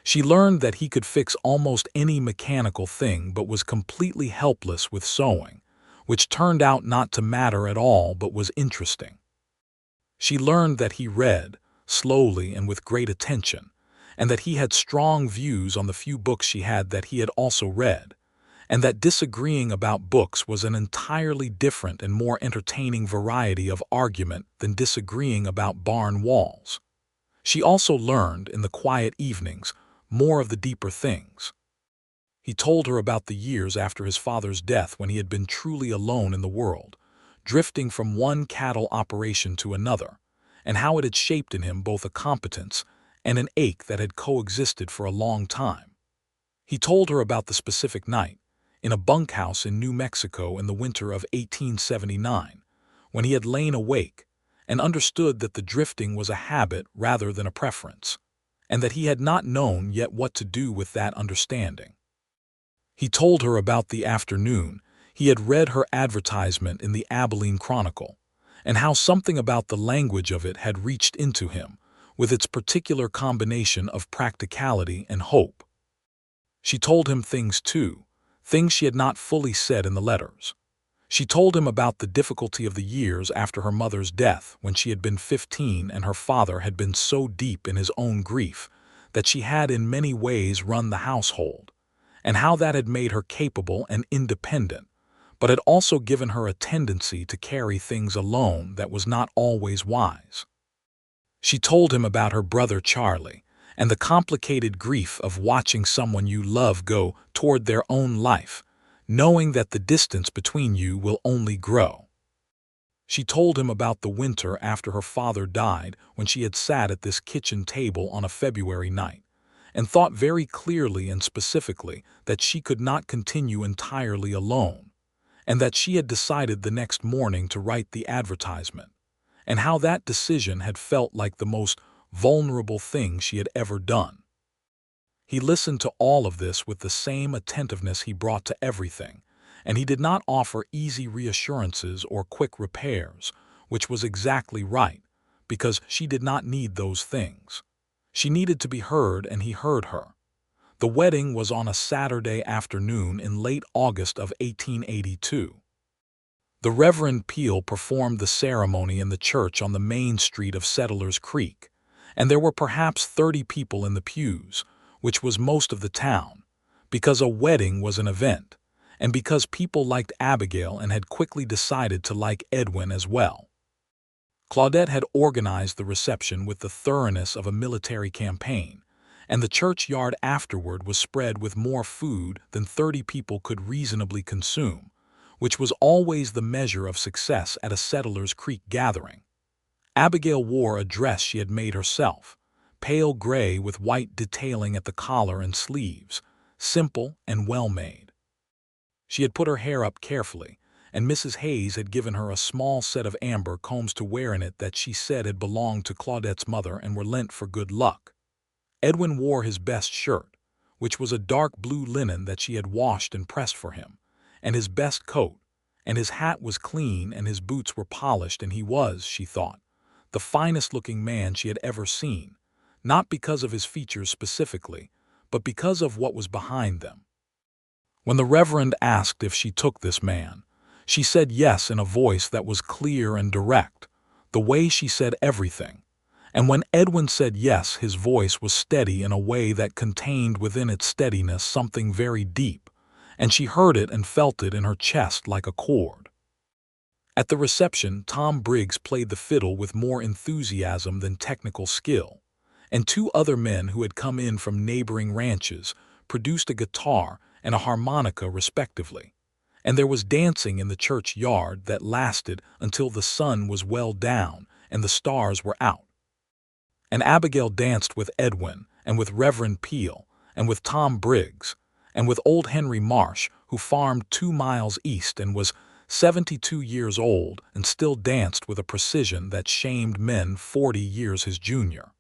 She learned that he could fix almost any mechanical thing but was completely helpless with sewing, which turned out not to matter at all but was interesting. She learned that he read, slowly and with great attention, and that he had strong views on the few books she had that he had also read, and that disagreeing about books was an entirely different and more entertaining variety of argument than disagreeing about barn walls. She also learned, in the quiet evenings, more of the deeper things. He told her about the years after his father's death when he had been truly alone in the world, drifting from one cattle operation to another, and how it had shaped in him both a competence and an ache that had coexisted for a long time. He told her about the specific night, in a bunkhouse in New Mexico in the winter of 1879, when he had lain awake and understood that the drifting was a habit rather than a preference, and that he had not known yet what to do with that understanding. He told her about the afternoon he had read her advertisement in the Abilene Chronicle, and how something about the language of it had reached into him, with its particular combination of practicality and hope. She told him things too, things she had not fully said in the letters. She told him about the difficulty of the years after her mother's death when she had been 15 and her father had been so deep in his own grief that she had in many ways run the household, and how that had made her capable and independent, but had also given her a tendency to carry things alone that was not always wise. She told him about her brother Charlie and the complicated grief of watching someone you love go toward their own life, knowing that the distance between you will only grow. She told him about the winter after her father died when she had sat at this kitchen table on a February night, and thought very clearly and specifically that she could not continue entirely alone, and that she had decided the next morning to write the advertisement, and how that decision had felt like the most vulnerable thing she had ever done. He listened to all of this with the same attentiveness he brought to everything, and he did not offer easy reassurances or quick repairs, which was exactly right, because she did not need those things. She needed to be heard, and he heard her. The wedding was on a Saturday afternoon in late August of 1882. The Reverend Peel performed the ceremony in the church on the main street of Settlers Creek, and there were perhaps 30 people in the pews, which was most of the town, because a wedding was an event, and because people liked Abigail and had quickly decided to like Edwin as well. Claudette had organized the reception with the thoroughness of a military campaign, and the churchyard afterward was spread with more food than 30 people could reasonably consume, which was always the measure of success at a Settlers Creek gathering. Abigail wore a dress she had made herself, pale gray with white detailing at the collar and sleeves, simple and well-made. She had put her hair up carefully, and Mrs. Hayes had given her a small set of amber combs to wear in it that she said had belonged to Claudette's mother and were lent for good luck. Edwin wore his best shirt, which was a dark blue linen that she had washed and pressed for him, and his best coat, and his hat was clean and his boots were polished, and he was, she thought, the finest-looking man she had ever seen, not because of his features specifically, but because of what was behind them. When the Reverend asked if she took this man, she said yes in a voice that was clear and direct, the way she said everything. And when Edwin said yes, his voice was steady in a way that contained within its steadiness something very deep, and she heard it and felt it in her chest like a chord. At the reception, Tom Briggs played the fiddle with more enthusiasm than technical skill, and 2 other men who had come in from neighboring ranches produced a guitar and a harmonica respectively, and there was dancing in the churchyard that lasted until the sun was well down and the stars were out. And Abigail danced with Edwin and with Reverend Peel and with Tom Briggs and with old Henry Marsh, who farmed 2 miles east and was 72 years old and still danced with a precision that shamed men 40 years his junior.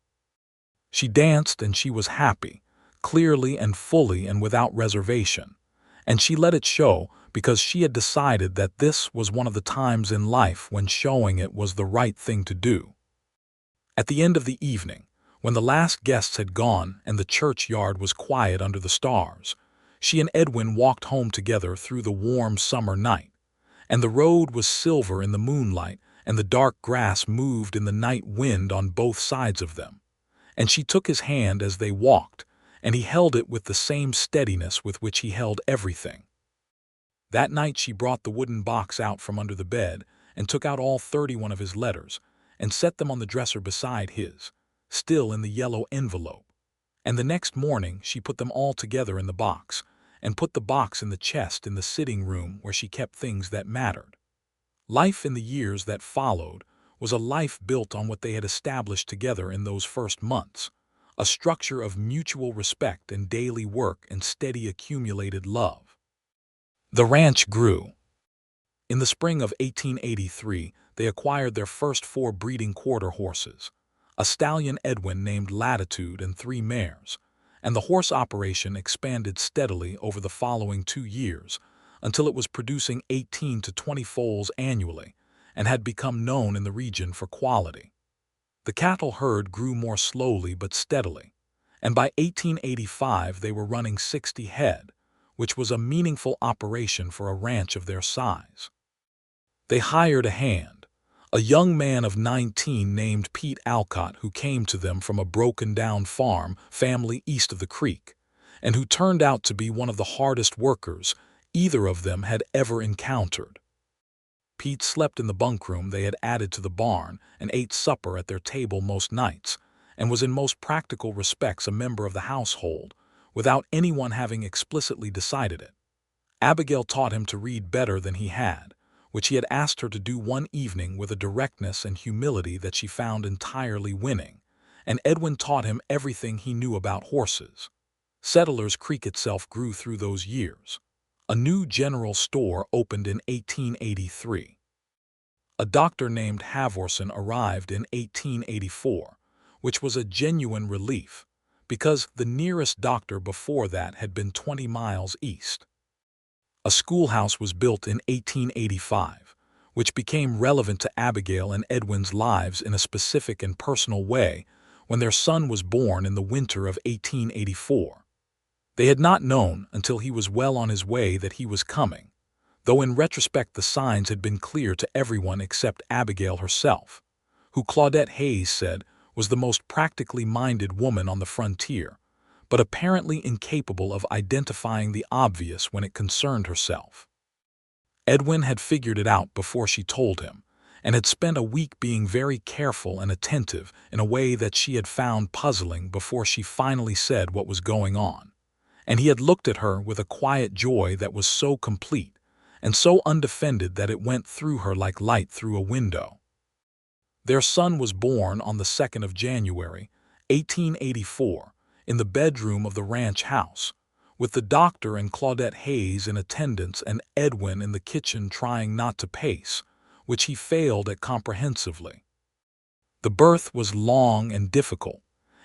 She danced and she was happy, clearly and fully and without reservation, and she let it show because she had decided that this was one of the times in life when showing it was the right thing to do. At the end of the evening, when the last guests had gone and the churchyard was quiet under the stars, she and Edwin walked home together through the warm summer night, and the road was silver in the moonlight and the dark grass moved in the night wind on both sides of them. And she took his hand as they walked, and he held it with the same steadiness with which he held everything. That night she brought the wooden box out from under the bed and took out all 31 of his letters and set them on the dresser beside his, still in the yellow envelope. And the next morning she put them all together in the box and put the box in the chest in the sitting room where she kept things that mattered. Life in the years that followed was a life built on what they had established together in those first months, a structure of mutual respect and daily work and steady accumulated love. The ranch grew. In the spring of 1883, they acquired their first 4 breeding quarter horses, a stallion Edwin named Latitude and 3 mares, and the horse operation expanded steadily over the following 2 years until it was producing 18 to 20 foals annually and had become known in the region for quality. The cattle herd grew more slowly but steadily, and by 1885 they were running 60 head, which was a meaningful operation for a ranch of their size. They hired a hand, a young man of 19 named Pete Alcott, who came to them from a broken-down farm family east of the creek, and who turned out to be one of the hardest workers either of them had ever encountered. Pete slept in the bunkroom they had added to the barn and ate supper at their table most nights, and was in most practical respects a member of the household, without anyone having explicitly decided it. Abigail taught him to read better than he had, which he had asked her to do one evening with a directness and humility that she found entirely winning, and Edwin taught him everything he knew about horses. Settlers Creek itself grew through those years. A new general store opened in 1883. A doctor named Havorson arrived in 1884, which was a genuine relief, because the nearest doctor before that had been 20 miles east. A schoolhouse was built in 1885, which became relevant to Abigail and Edwin's lives in a specific and personal way when their son was born in the winter of 1884. They had not known until he was well on his way that he was coming, though in retrospect the signs had been clear to everyone except Abigail herself, who Claudette Hayes said was the most practically minded woman on the frontier, but apparently incapable of identifying the obvious when it concerned herself. Edwin had figured it out before she told him, and had spent a week being very careful and attentive in a way that she had found puzzling before she finally said what was going on. And he had looked at her with a quiet joy that was so complete and so undefended that it went through her like light through a window. Their son was born on the 2nd of January, 1884, in the bedroom of the ranch house, with the doctor and Claudette Hayes in attendance and Edwin in the kitchen trying not to pace, which he failed at comprehensively. The birth was long and difficult,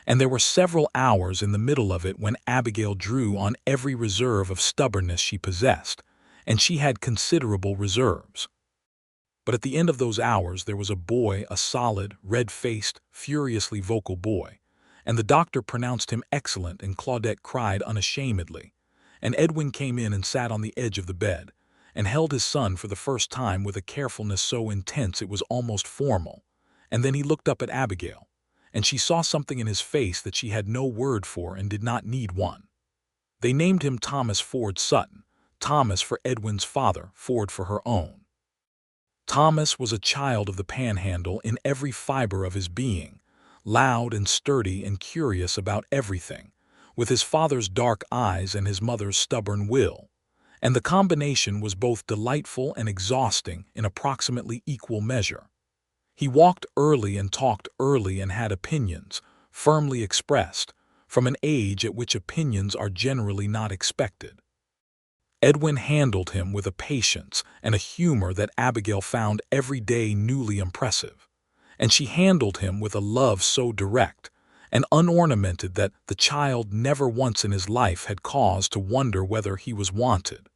and there were several hours in the middle of it when Abigail drew on every reserve of stubbornness she possessed, and she had considerable reserves. But at the end of those hours there was a boy, a solid, red-faced, furiously vocal boy, and the doctor pronounced him excellent, and Claudette cried unashamedly, and Edwin came in and sat on the edge of the bed, and held his son for the first time with a carefulness so intense it was almost formal, and then he looked up at Abigail, and she saw something in his face that she had no word for and did not need one. They named him Thomas Ford Sutton, Thomas for Edwin's father, Ford for her own. Thomas was a child of the Panhandle in every fiber of his being, loud and sturdy and curious about everything, with his father's dark eyes and his mother's stubborn will, and the combination was both delightful and exhausting in approximately equal measure. He walked early and talked early and had opinions, firmly expressed, from an age at which opinions are generally not expected. Edwin handled him with a patience and a humor that Abigail found every day newly impressive, and she handled him with a love so direct and unornamented that the child never once in his life had cause to wonder whether he was wanted.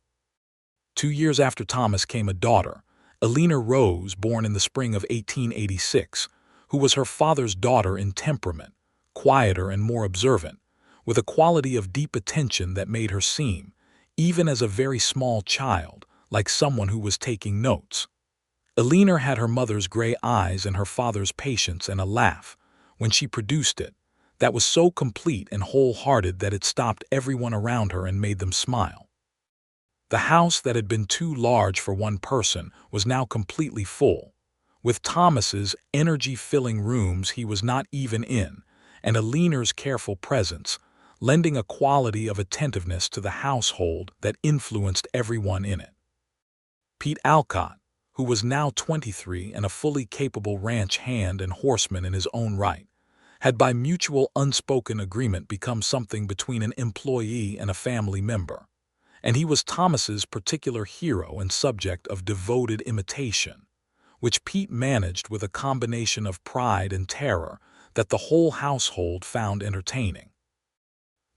2 years after Thomas came a daughter, Abilene Rose, born in the spring of 1886, who was her father's daughter in temperament, quieter and more observant, with a quality of deep attention that made her seem, even as a very small child, like someone who was taking notes. Abilene had her mother's gray eyes and her father's patience and a laugh, when she produced it, that was so complete and wholehearted that it stopped everyone around her and made them smile. The house that had been too large for one person was now completely full, with Thomas's energy-filling rooms he was not even in, and Aline's careful presence, lending a quality of attentiveness to the household that influenced everyone in it. Pete Alcott, who was now 23 and a fully capable ranch hand and horseman in his own right, had by mutual unspoken agreement become something between an employee and a family member, and he was Thomas's particular hero and subject of devoted imitation, which Pete managed with a combination of pride and terror that the whole household found entertaining.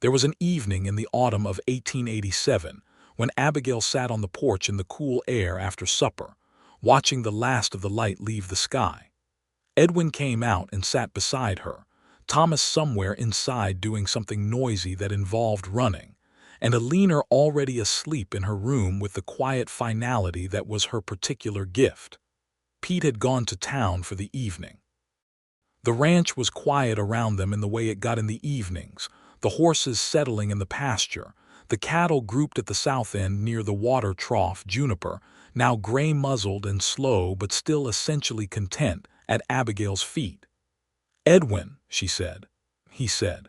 There was an evening in the autumn of 1887 when Abigail sat on the porch in the cool air after supper, watching the last of the light leave the sky. Edwin came out and sat beside her, Thomas somewhere inside doing something noisy that involved running, and Abilene already asleep in her room with the quiet finality that was her particular gift. Pete had gone to town for the evening. The ranch was quiet around them in the way it got in the evenings, the horses settling in the pasture, the cattle grouped at the south end near the water trough Juniper, now gray-muzzled and slow but still essentially content, at Abigail's feet. "Edwin," she said. He said,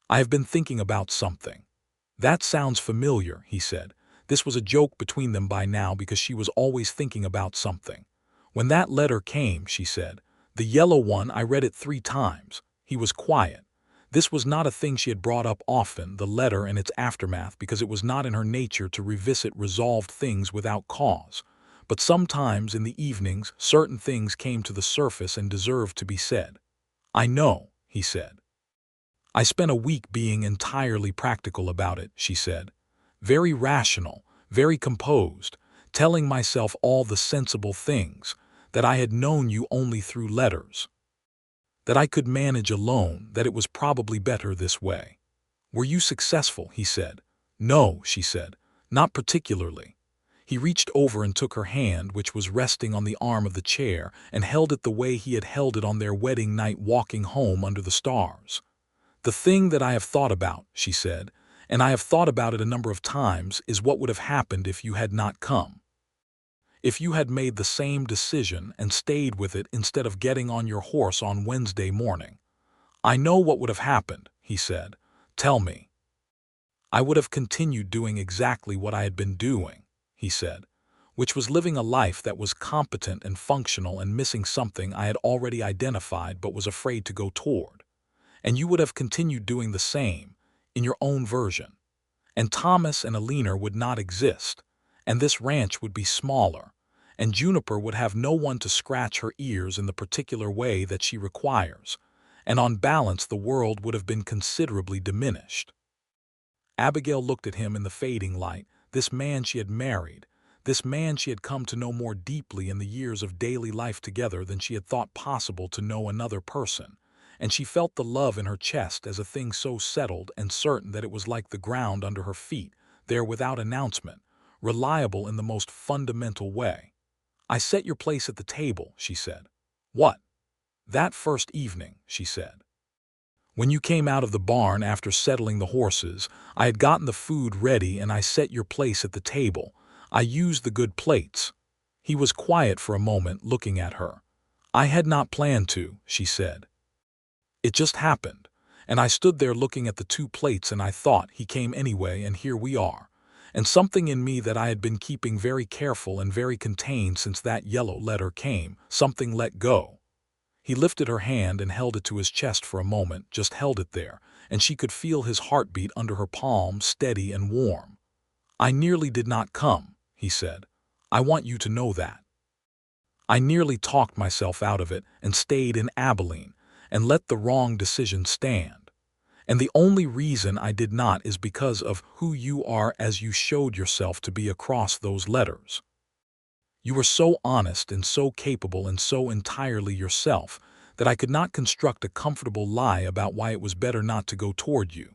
"I have been thinking about something." "That sounds familiar," he said. This was a joke between them by now because she was always thinking about something. "When that letter came," she said, "the yellow one, I read it 3 times. He was quiet. This was not a thing she had brought up often, the letter and its aftermath, because it was not in her nature to revisit resolved things without cause. But sometimes in the evenings certain things came to the surface and deserved to be said. "I know," he said. "I spent a week being entirely practical about it," she said. "Very rational, very composed, telling myself all the sensible things, that I had known you only through letters. That I could manage alone, that it was probably better this way." "Were you successful?" he said. "No," she said, "not particularly." He reached over and took her hand, which was resting on the arm of the chair, and held it the way he had held it on their wedding night walking home under the stars. "The thing that I have thought about," she said, "and I have thought about it a number of times, is what would have happened if you had not come. If you had made the same decision and stayed with it instead of getting on your horse on Wednesday morning. I know what would have happened, he said. Tell me. I would have continued doing exactly what I had been doing, he said, which was living a life that was competent and functional and missing something I had already identified but was afraid to go toward. And you would have continued doing the same, in your own version. And Thomas and Abilene would not exist, and this ranch would be smaller, and Juniper would have no one to scratch her ears in the particular way that she requires, and on balance the world would have been considerably diminished. Abigail looked at him in the fading light, this man she had married, this man she had come to know more deeply in the years of daily life together than she had thought possible to know another person, and she felt the love in her chest as a thing so settled and certain that it was like the ground under her feet, there without announcement, reliable in the most fundamental way. I set your place at the table, she said. What? That first evening, she said. When you came out of the barn after settling the horses, I had gotten the food ready and I set your place at the table. I used the good plates. He was quiet for a moment, looking at her. I had not planned to, she said. It just happened, and I stood there looking at the two plates and I thought he came anyway and here we are. And something in me that I had been keeping very careful and very contained since that yellow letter came, something let go. He lifted her hand and held it to his chest for a moment, just held it there, and she could feel his heartbeat under her palm, steady and warm. I nearly did not come, he said. I want you to know that. I nearly talked myself out of it and stayed in Abilene and let the wrong decision stand. And the only reason I did not is because of who you are as you showed yourself to be across those letters. You were so honest and so capable and so entirely yourself that I could not construct a comfortable lie about why it was better not to go toward you.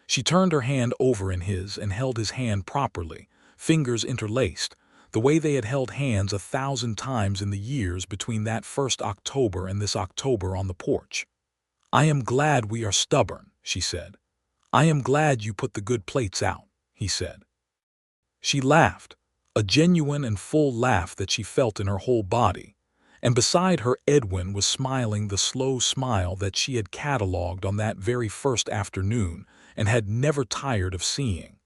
She turned her hand over in his and held his hand properly, fingers interlaced, the way they had held hands 1,000 times in the years between that first October and this October on the porch. I am glad we are stubborn, she said. I am glad you put the good plates out, he said. She laughed, a genuine and full laugh that she felt in her whole body, and beside her Edwin was smiling the slow smile that she had catalogued on that very first afternoon and had never tired of seeing.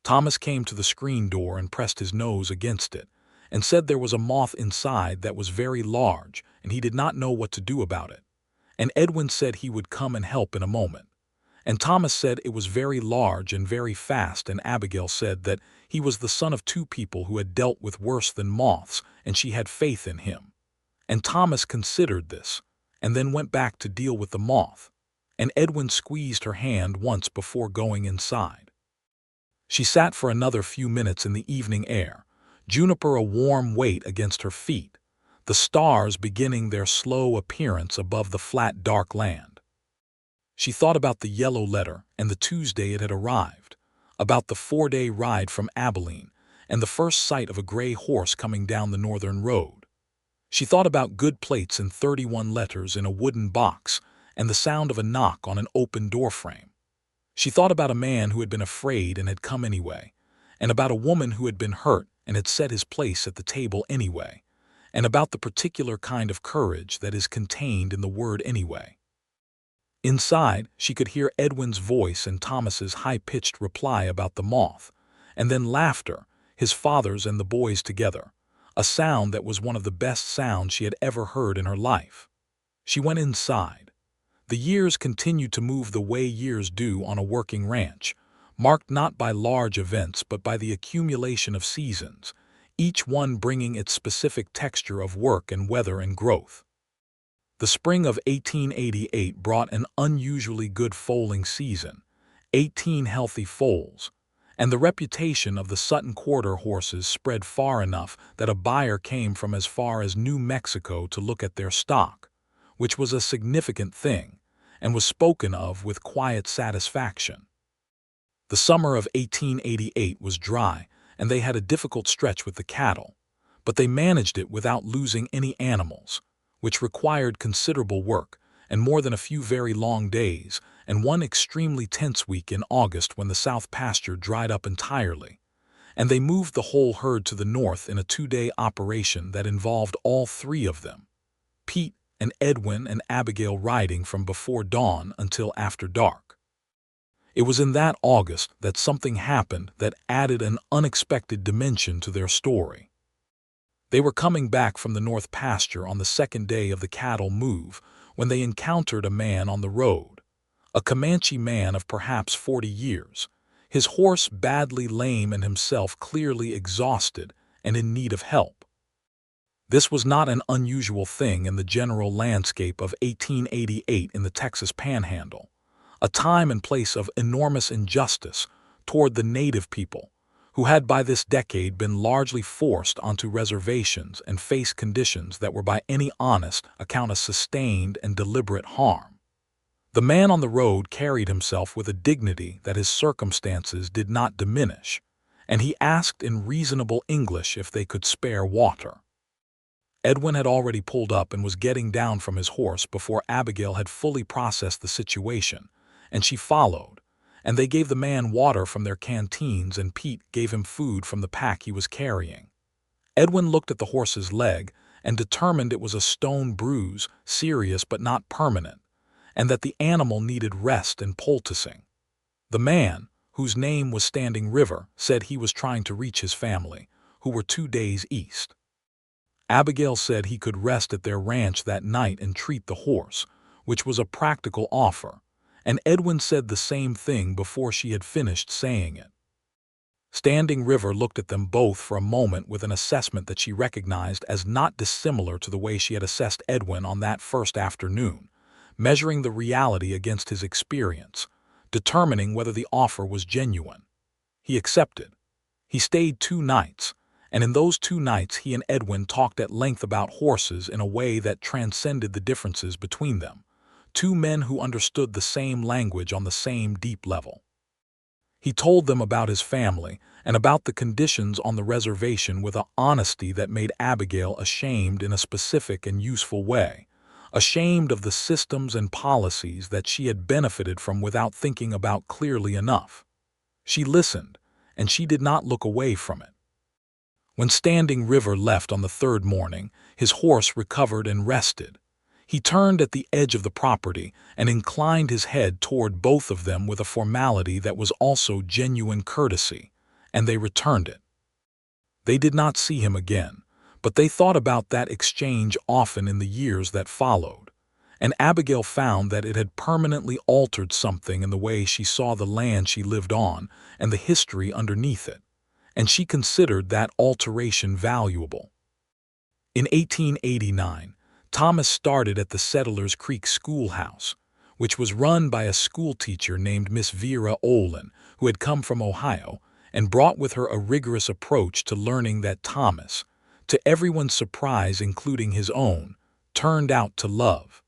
Thomas came to the screen door and pressed his nose against it, and said there was a moth inside that was very large and he did not know what to do about it, and Edwin said he would come and help in a moment. And Thomas said it was very large and very fast, and Abigail said that he was the son of two people who had dealt with worse than moths, and she had faith in him. And Thomas considered this, and then went back to deal with the moth, and Edwin squeezed her hand once before going inside. She sat for another few minutes in the evening air, Juniper a warm weight against her feet, the stars beginning their slow appearance above the flat dark land. She thought about the yellow letter and the Tuesday it had arrived, about the 4-day ride from Abilene and the first sight of a gray horse coming down the northern road. She thought about good plates and 31 letters in a wooden box and the sound of a knock on an open doorframe. She thought about a man who had been afraid and had come anyway, and about a woman who had been hurt and had set his place at the table anyway, and about the particular kind of courage that is contained in the word anyway. Inside, she could hear Edwin's voice and Thomas's high-pitched reply about the moth, and then laughter, his father's and the boys together, a sound that was one of the best sounds she had ever heard in her life. She went inside. The years continued to move the way years do on a working ranch, marked not by large events but by the accumulation of seasons, each one bringing its specific texture of work and weather and growth. The spring of 1888 brought an unusually good foaling season, 18 healthy foals, and the reputation of the Sutton quarter horses spread far enough that a buyer came from as far as New Mexico to look at their stock, which was a significant thing, and was spoken of with quiet satisfaction. The summer of 1888 was dry, and they had a difficult stretch with the cattle, but they managed it without losing any animals, which required considerable work and more than a few very long days, and one extremely tense week in August when the south pasture dried up entirely, and they moved the whole herd to the north in a 2-day operation that involved all three of them, Pete and Edwin and Abigail, riding from before dawn until after dark. It was in that August that something happened that added an unexpected dimension to their story. They were coming back from the north pasture on the second day of the cattle move when they encountered a man on the road, a Comanche man of perhaps 40 years, his horse badly lame and himself clearly exhausted and in need of help. This was not an unusual thing in the general landscape of 1888 in the Texas Panhandle, a time and place of enormous injustice toward the native people, who had by this decade been largely forced onto reservations and faced conditions that were by any honest account a sustained and deliberate harm. The man on the road carried himself with a dignity that his circumstances did not diminish, and he asked in reasonable English if they could spare water. Edwin had already pulled up and was getting down from his horse before Abigail had fully processed the situation, and she followed, and they gave the man water from their canteens and Pete gave him food from the pack he was carrying. Edwin looked at the horse's leg and determined it was a stone bruise, serious but not permanent, and that the animal needed rest and poulticing. The man, whose name was Standing River, said he was trying to reach his family, who were 2 days east. Abigail said he could rest at their ranch that night and treat the horse, which was a practical offer, and Edwin said the same thing before she had finished saying it. Standing River looked at them both for a moment with an assessment that she recognized as not dissimilar to the way she had assessed Edwin on that first afternoon, measuring the reality against his experience, determining whether the offer was genuine. He accepted. He stayed 2 nights, and in those 2 nights he and Edwin talked at length about horses in a way that transcended the differences between them, 2 men who understood the same language on the same deep level. He told them about his family and about the conditions on the reservation with an honesty that made Abigail ashamed in a specific and useful way, ashamed of the systems and policies that she had benefited from without thinking about clearly enough. She listened, and she did not look away from it. When Standing River left on the 3rd morning, his horse recovered and rested. He turned at the edge of the property and inclined his head toward both of them with a formality that was also genuine courtesy, and they returned it. They did not see him again, but they thought about that exchange often in the years that followed, and Abigail found that it had permanently altered something in the way she saw the land she lived on and the history underneath it, and she considered that alteration valuable. In 1889, Thomas started at the Settlers Creek Schoolhouse, which was run by a schoolteacher named Miss Vera Olin, who had come from Ohio and brought with her a rigorous approach to learning that Thomas, to everyone's surprise including his own, turned out to love.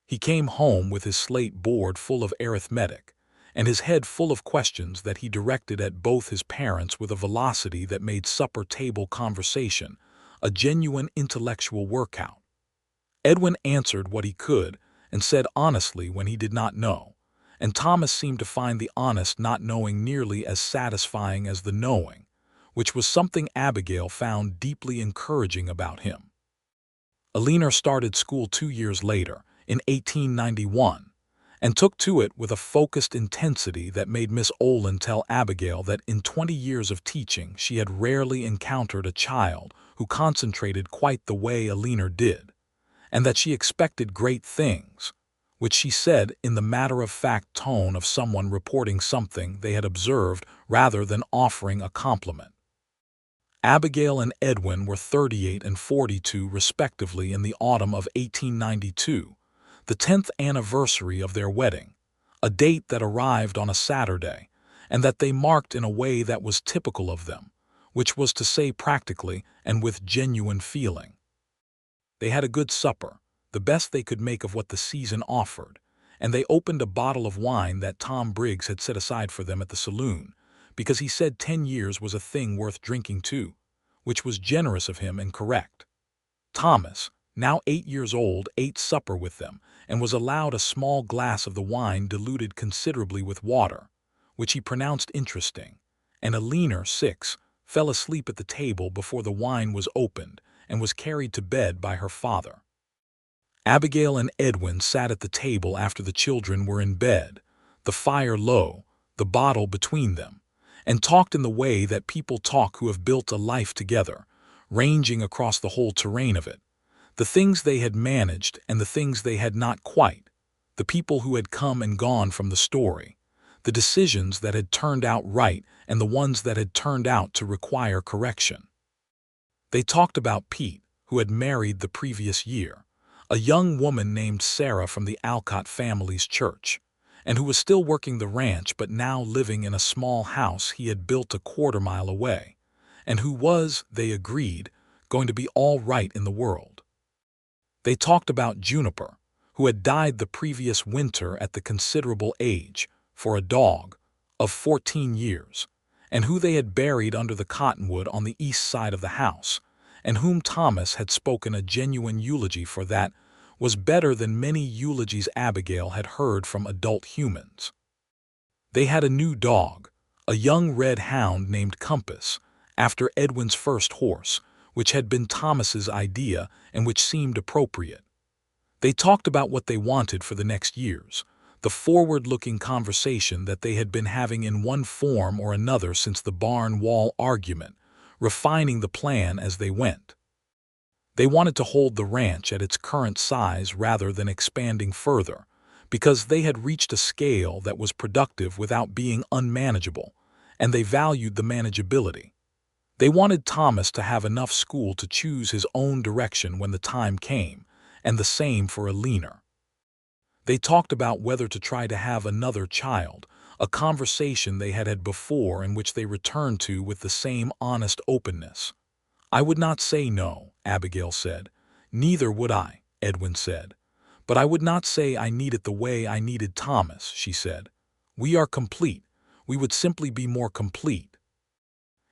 He came home with his slate board full of arithmetic, and his head full of questions that he directed at both his parents with a velocity that made supper table conversation a genuine intellectual workout. Edwin answered what he could and said honestly when he did not know, and Thomas seemed to find the honest not knowing nearly as satisfying as the knowing, which was something Abigail found deeply encouraging about him. Abilene started school 2 years later, in 1891, and took to it with a focused intensity that made Miss Olin tell Abigail that in 20 years of teaching she had rarely encountered a child who concentrated quite the way Abilene did, and that she expected great things, which she said in the matter-of-fact tone of someone reporting something they had observed rather than offering a compliment. Abigail and Edwin were 38 and 42 respectively in the autumn of 1892, the 10th anniversary of their wedding, a date that arrived on a Saturday, and that they marked in a way that was typical of them, which was to say practically and with genuine feeling. They had a good supper, the best they could make of what the season offered, and they opened a bottle of wine that Tom Briggs had set aside for them at the saloon, because he said 10 years was a thing worth drinking too, which was generous of him and correct. Thomas, now 8 years old, ate supper with them and was allowed a small glass of the wine diluted considerably with water, which he pronounced interesting, and Abilene, 6, fell asleep at the table before the wine was opened and was carried to bed by her father. Abigail and Edwin sat at the table after the children were in bed, the fire low, the bottle between them, and talked in the way that people talk who have built a life together, ranging across the whole terrain of it, the things they had managed and the things they had not quite, the people who had come and gone from the story, the decisions that had turned out right and the ones that had turned out to require correction. They talked about Pete, who had married the previous year, a young woman named Sarah from the Alcott family's church, and who was still working the ranch but now living in a small house he had built a quarter-mile away, and who was, they agreed, going to be all right in the world. They talked about Juniper, who had died the previous winter at the considerable age, for a dog, of 14 years, and who they had buried under the cottonwood on the east side of the house, and whom Thomas had spoken a genuine eulogy for that was better than many eulogies Abigail had heard from adult humans. They had a new dog, a young red hound named Compass, after Edwin's first horse, which had been Thomas's idea and which seemed appropriate. They talked about what they wanted for the next years, the forward-looking conversation that they had been having in one form or another since the barn wall argument, refining the plan as they went. They wanted to hold the ranch at its current size rather than expanding further, because they had reached a scale that was productive without being unmanageable, and they valued the manageability. They wanted Thomas to have enough school to choose his own direction when the time came, and the same for Abilene. They talked about whether to try to have another child, a conversation they had had before and which they returned to with the same honest openness. "I would not say no," Abigail said. "Neither would I," Edwin said. "But I would not say I need it the way I needed Thomas," she said. "We are complete. We would simply be more complete."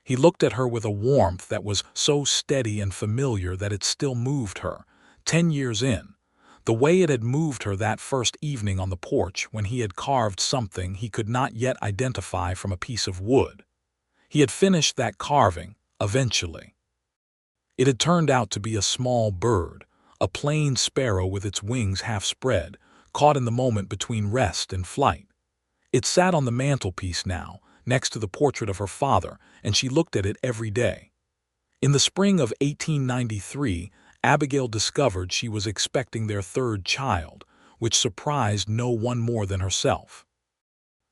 He looked at her with a warmth that was so steady and familiar that it still moved her, 10 years in, the way it had moved her that first evening on the porch when he had carved something he could not yet identify from a piece of wood. He had finished that carving, eventually. It had turned out to be a small bird, a plain sparrow with its wings half spread, caught in the moment between rest and flight. It sat on the mantelpiece now, next to the portrait of her father, and she looked at it every day. In the spring of 1893, Abigail discovered she was expecting their third child, which surprised no one more than herself.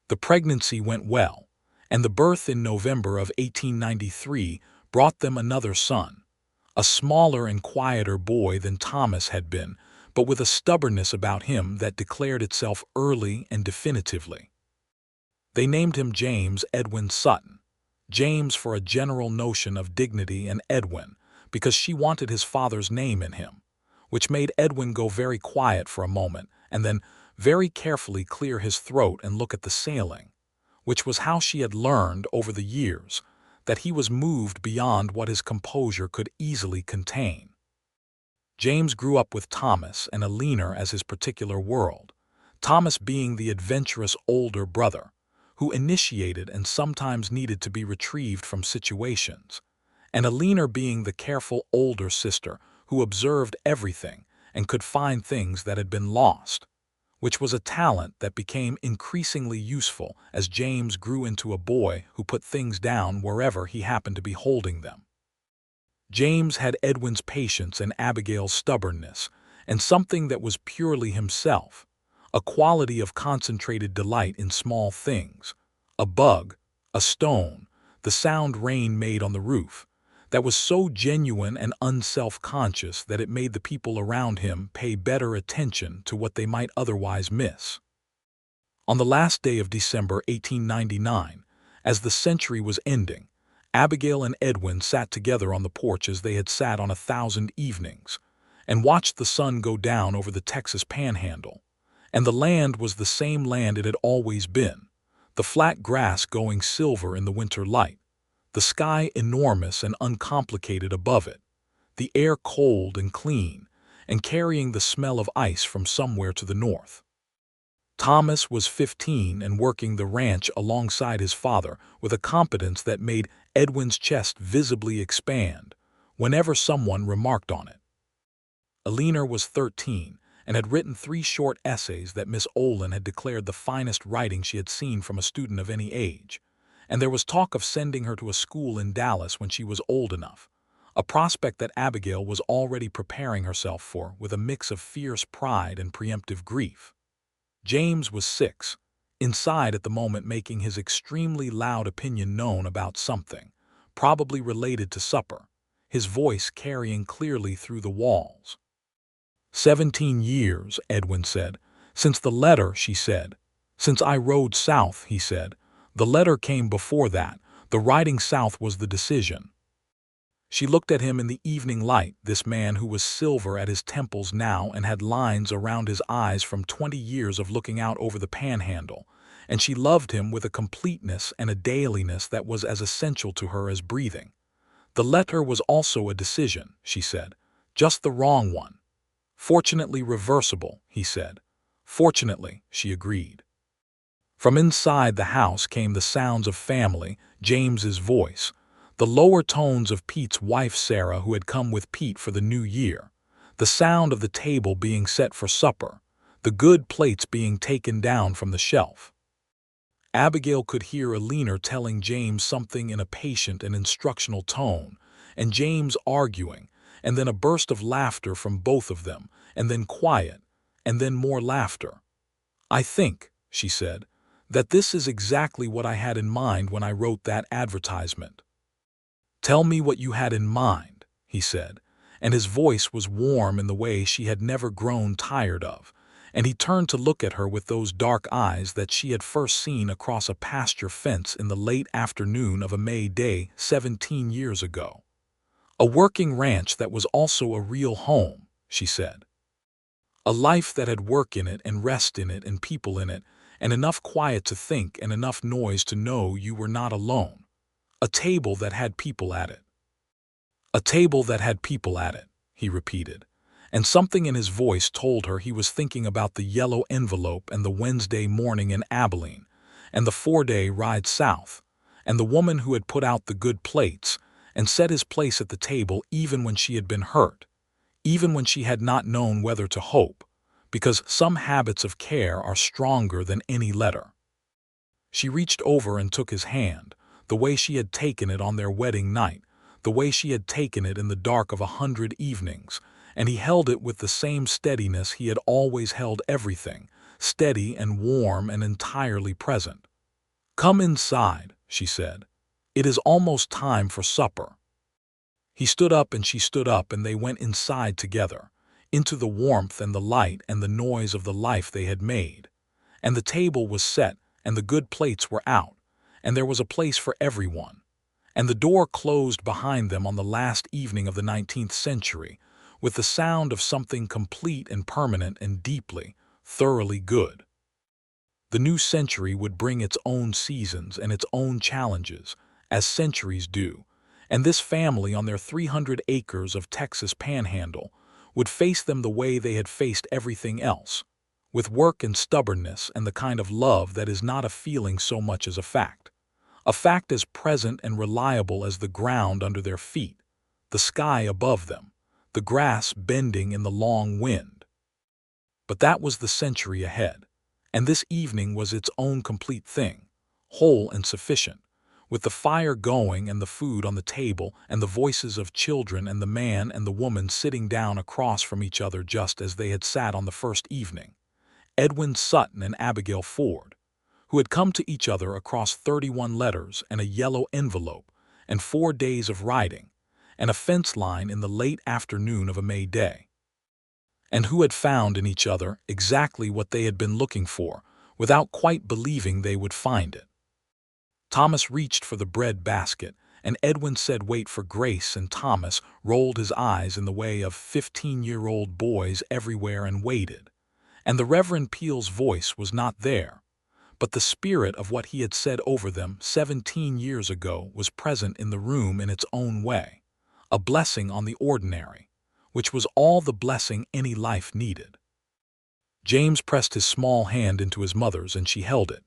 The pregnancy went well, and the birth in November of 1893 brought them another son, a smaller and quieter boy than Thomas had been, but with a stubbornness about him that declared itself early and definitively. They named him James Edwin Sutton, James for a general notion of dignity and Edwin, because she wanted his father's name in him, which made Edwin go very quiet for a moment and then very carefully clear his throat and look at the ceiling, which was how she had learned over the years that he was moved beyond what his composure could easily contain. James grew up with Thomas and Abilene as his particular world, Thomas being the adventurous older brother, who initiated and sometimes needed to be retrieved from situations, and Abilene being the careful older sister who observed everything and could find things that had been lost, which was a talent that became increasingly useful as James grew into a boy who put things down wherever he happened to be holding them. James had Edwin's patience and Abigail's stubbornness, and something that was purely himself, a quality of concentrated delight in small things, a bug, a stone, the sound rain made on the roof, that was so genuine and unself-conscious that it made the people around him pay better attention to what they might otherwise miss. On the last day of December 1899, as the century was ending, Abigail and Edwin sat together on the porch as they had sat on 1,000 evenings, and watched the sun go down over the Texas Panhandle, and the land was the same land it had always been, the flat grass going silver in the winter light, the sky enormous and uncomplicated above it, the air cold and clean, and carrying the smell of ice from somewhere to the north. Thomas was 15 and working the ranch alongside his father with a competence that made Edwin's chest visibly expand whenever someone remarked on it. Abilene was 13 and had written 3 short essays that Miss Olin had declared the finest writing she had seen from a student of any age, and there was talk of sending her to a school in Dallas when she was old enough, a prospect that Abigail was already preparing herself for with a mix of fierce pride and preemptive grief. James was 6, inside at the moment making his extremely loud opinion known about something, probably related to supper, his voice carrying clearly through the walls. 17 years, Edwin said. Since the letter, she said. Since I rode south, he said. The letter came before that. The riding south was the decision. She looked at him in the evening light, this man who was silver at his temples now and had lines around his eyes from 20 years of looking out over the Panhandle, and she loved him with a completeness and a dailiness that was as essential to her as breathing. The letter was also a decision, she said, just the wrong one. Fortunately reversible, he said. Fortunately, she agreed. From inside the house came the sounds of family, James's voice, the lower tones of Pete's wife Sarah, who had come with Pete for the new year, the sound of the table being set for supper, the good plates being taken down from the shelf. Abigail could hear Abilene telling James something in a patient and instructional tone, and James arguing, and then a burst of laughter from both of them, and then quiet, and then more laughter. I think, she said, that this is exactly what I had in mind when I wrote that advertisement. Tell me what you had in mind, he said, and his voice was warm in the way she had never grown tired of, and he turned to look at her with those dark eyes that she had first seen across a pasture fence in the late afternoon of a May day 17 years ago. A working ranch that was also a real home, she said. A life that had work in it and rest in it and people in it, and enough quiet to think and enough noise to know you were not alone. A table that had people at it. A table that had people at it, he repeated, and something in his voice told her he was thinking about the yellow envelope and the Wednesday morning in Abilene, and the 4-day ride south, and the woman who had put out the good plates and set his place at the table even when she had been hurt, even when she had not known whether to hope, because some habits of care are stronger than any letter. She reached over and took his hand, the way she had taken it on their wedding night, the way she had taken it in the dark of 100 evenings, and he held it with the same steadiness he had always held everything, steady and warm and entirely present. Come inside, she said. It is almost time for supper. He stood up and she stood up and they went inside together, into the warmth and the light and the noise of the life they had made. And the table was set and the good plates were out, and there was a place for everyone. And the door closed behind them on the last evening of the 19th century, with the sound of something complete and permanent and deeply, thoroughly good. The new century would bring its own seasons and its own challenges, as centuries do, and this family on their 300 acres of Texas Panhandle would face them the way they had faced everything else, with work and stubbornness and the kind of love that is not a feeling so much as a fact as present and reliable as the ground under their feet, the sky above them, the grass bending in the long wind. But that was the century ahead, and this evening was its own complete thing, whole and sufficient, with the fire going and the food on the table and the voices of children and the man and the woman sitting down across from each other just as they had sat on the first evening, Edwin Sutton and Abigail Ford, who had come to each other across 31 letters and a yellow envelope and 4 days of riding and a fence line in the late afternoon of a May day, and who had found in each other exactly what they had been looking for without quite believing they would find it. Thomas reached for the bread basket, and Edwin said wait for Grace, and Thomas rolled his eyes in the way of 15-year-old boys everywhere and waited, and the Reverend Peel's voice was not there, but the spirit of what he had said over them 17 years ago was present in the room in its own way, a blessing on the ordinary, which was all the blessing any life needed. James pressed his small hand into his mother's and she held it.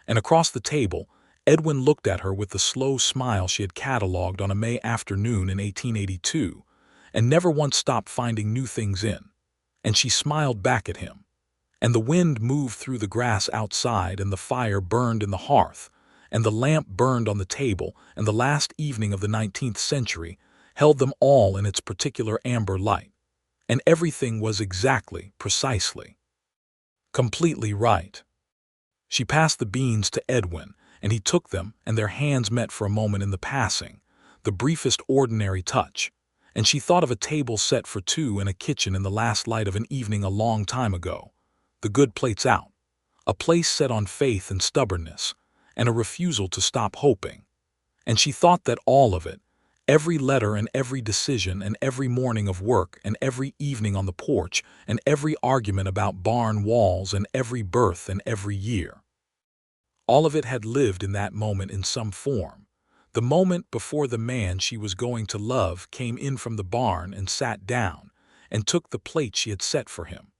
And across the table, Edwin looked at her with the slow smile she had catalogued on a May afternoon in 1882, and never once stopped finding new things in. And she smiled back at him. And the wind moved through the grass outside, and the fire burned in the hearth, and the lamp burned on the table, and the last evening of the 19th century held them all in its particular amber light. And everything was exactly, precisely, completely right. She passed the beans to Edwin, and he took them, and their hands met for a moment in the passing, the briefest ordinary touch. And she thought of a table set for two in a kitchen in the last light of an evening a long time ago, the good plates out, a place set on faith and stubbornness, and a refusal to stop hoping. And she thought that all of it, every letter and every decision and every morning of work and every evening on the porch and every argument about barn walls and every birth and every year, all of it had lived in that moment in some form, the moment before the man she was going to love came in from the barn and sat down and took the plate she had set for him.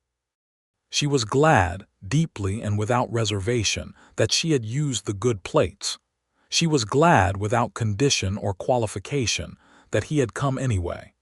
She was glad, deeply and without reservation, that she had used the good plates. She was glad without condition or qualification that he had come anyway.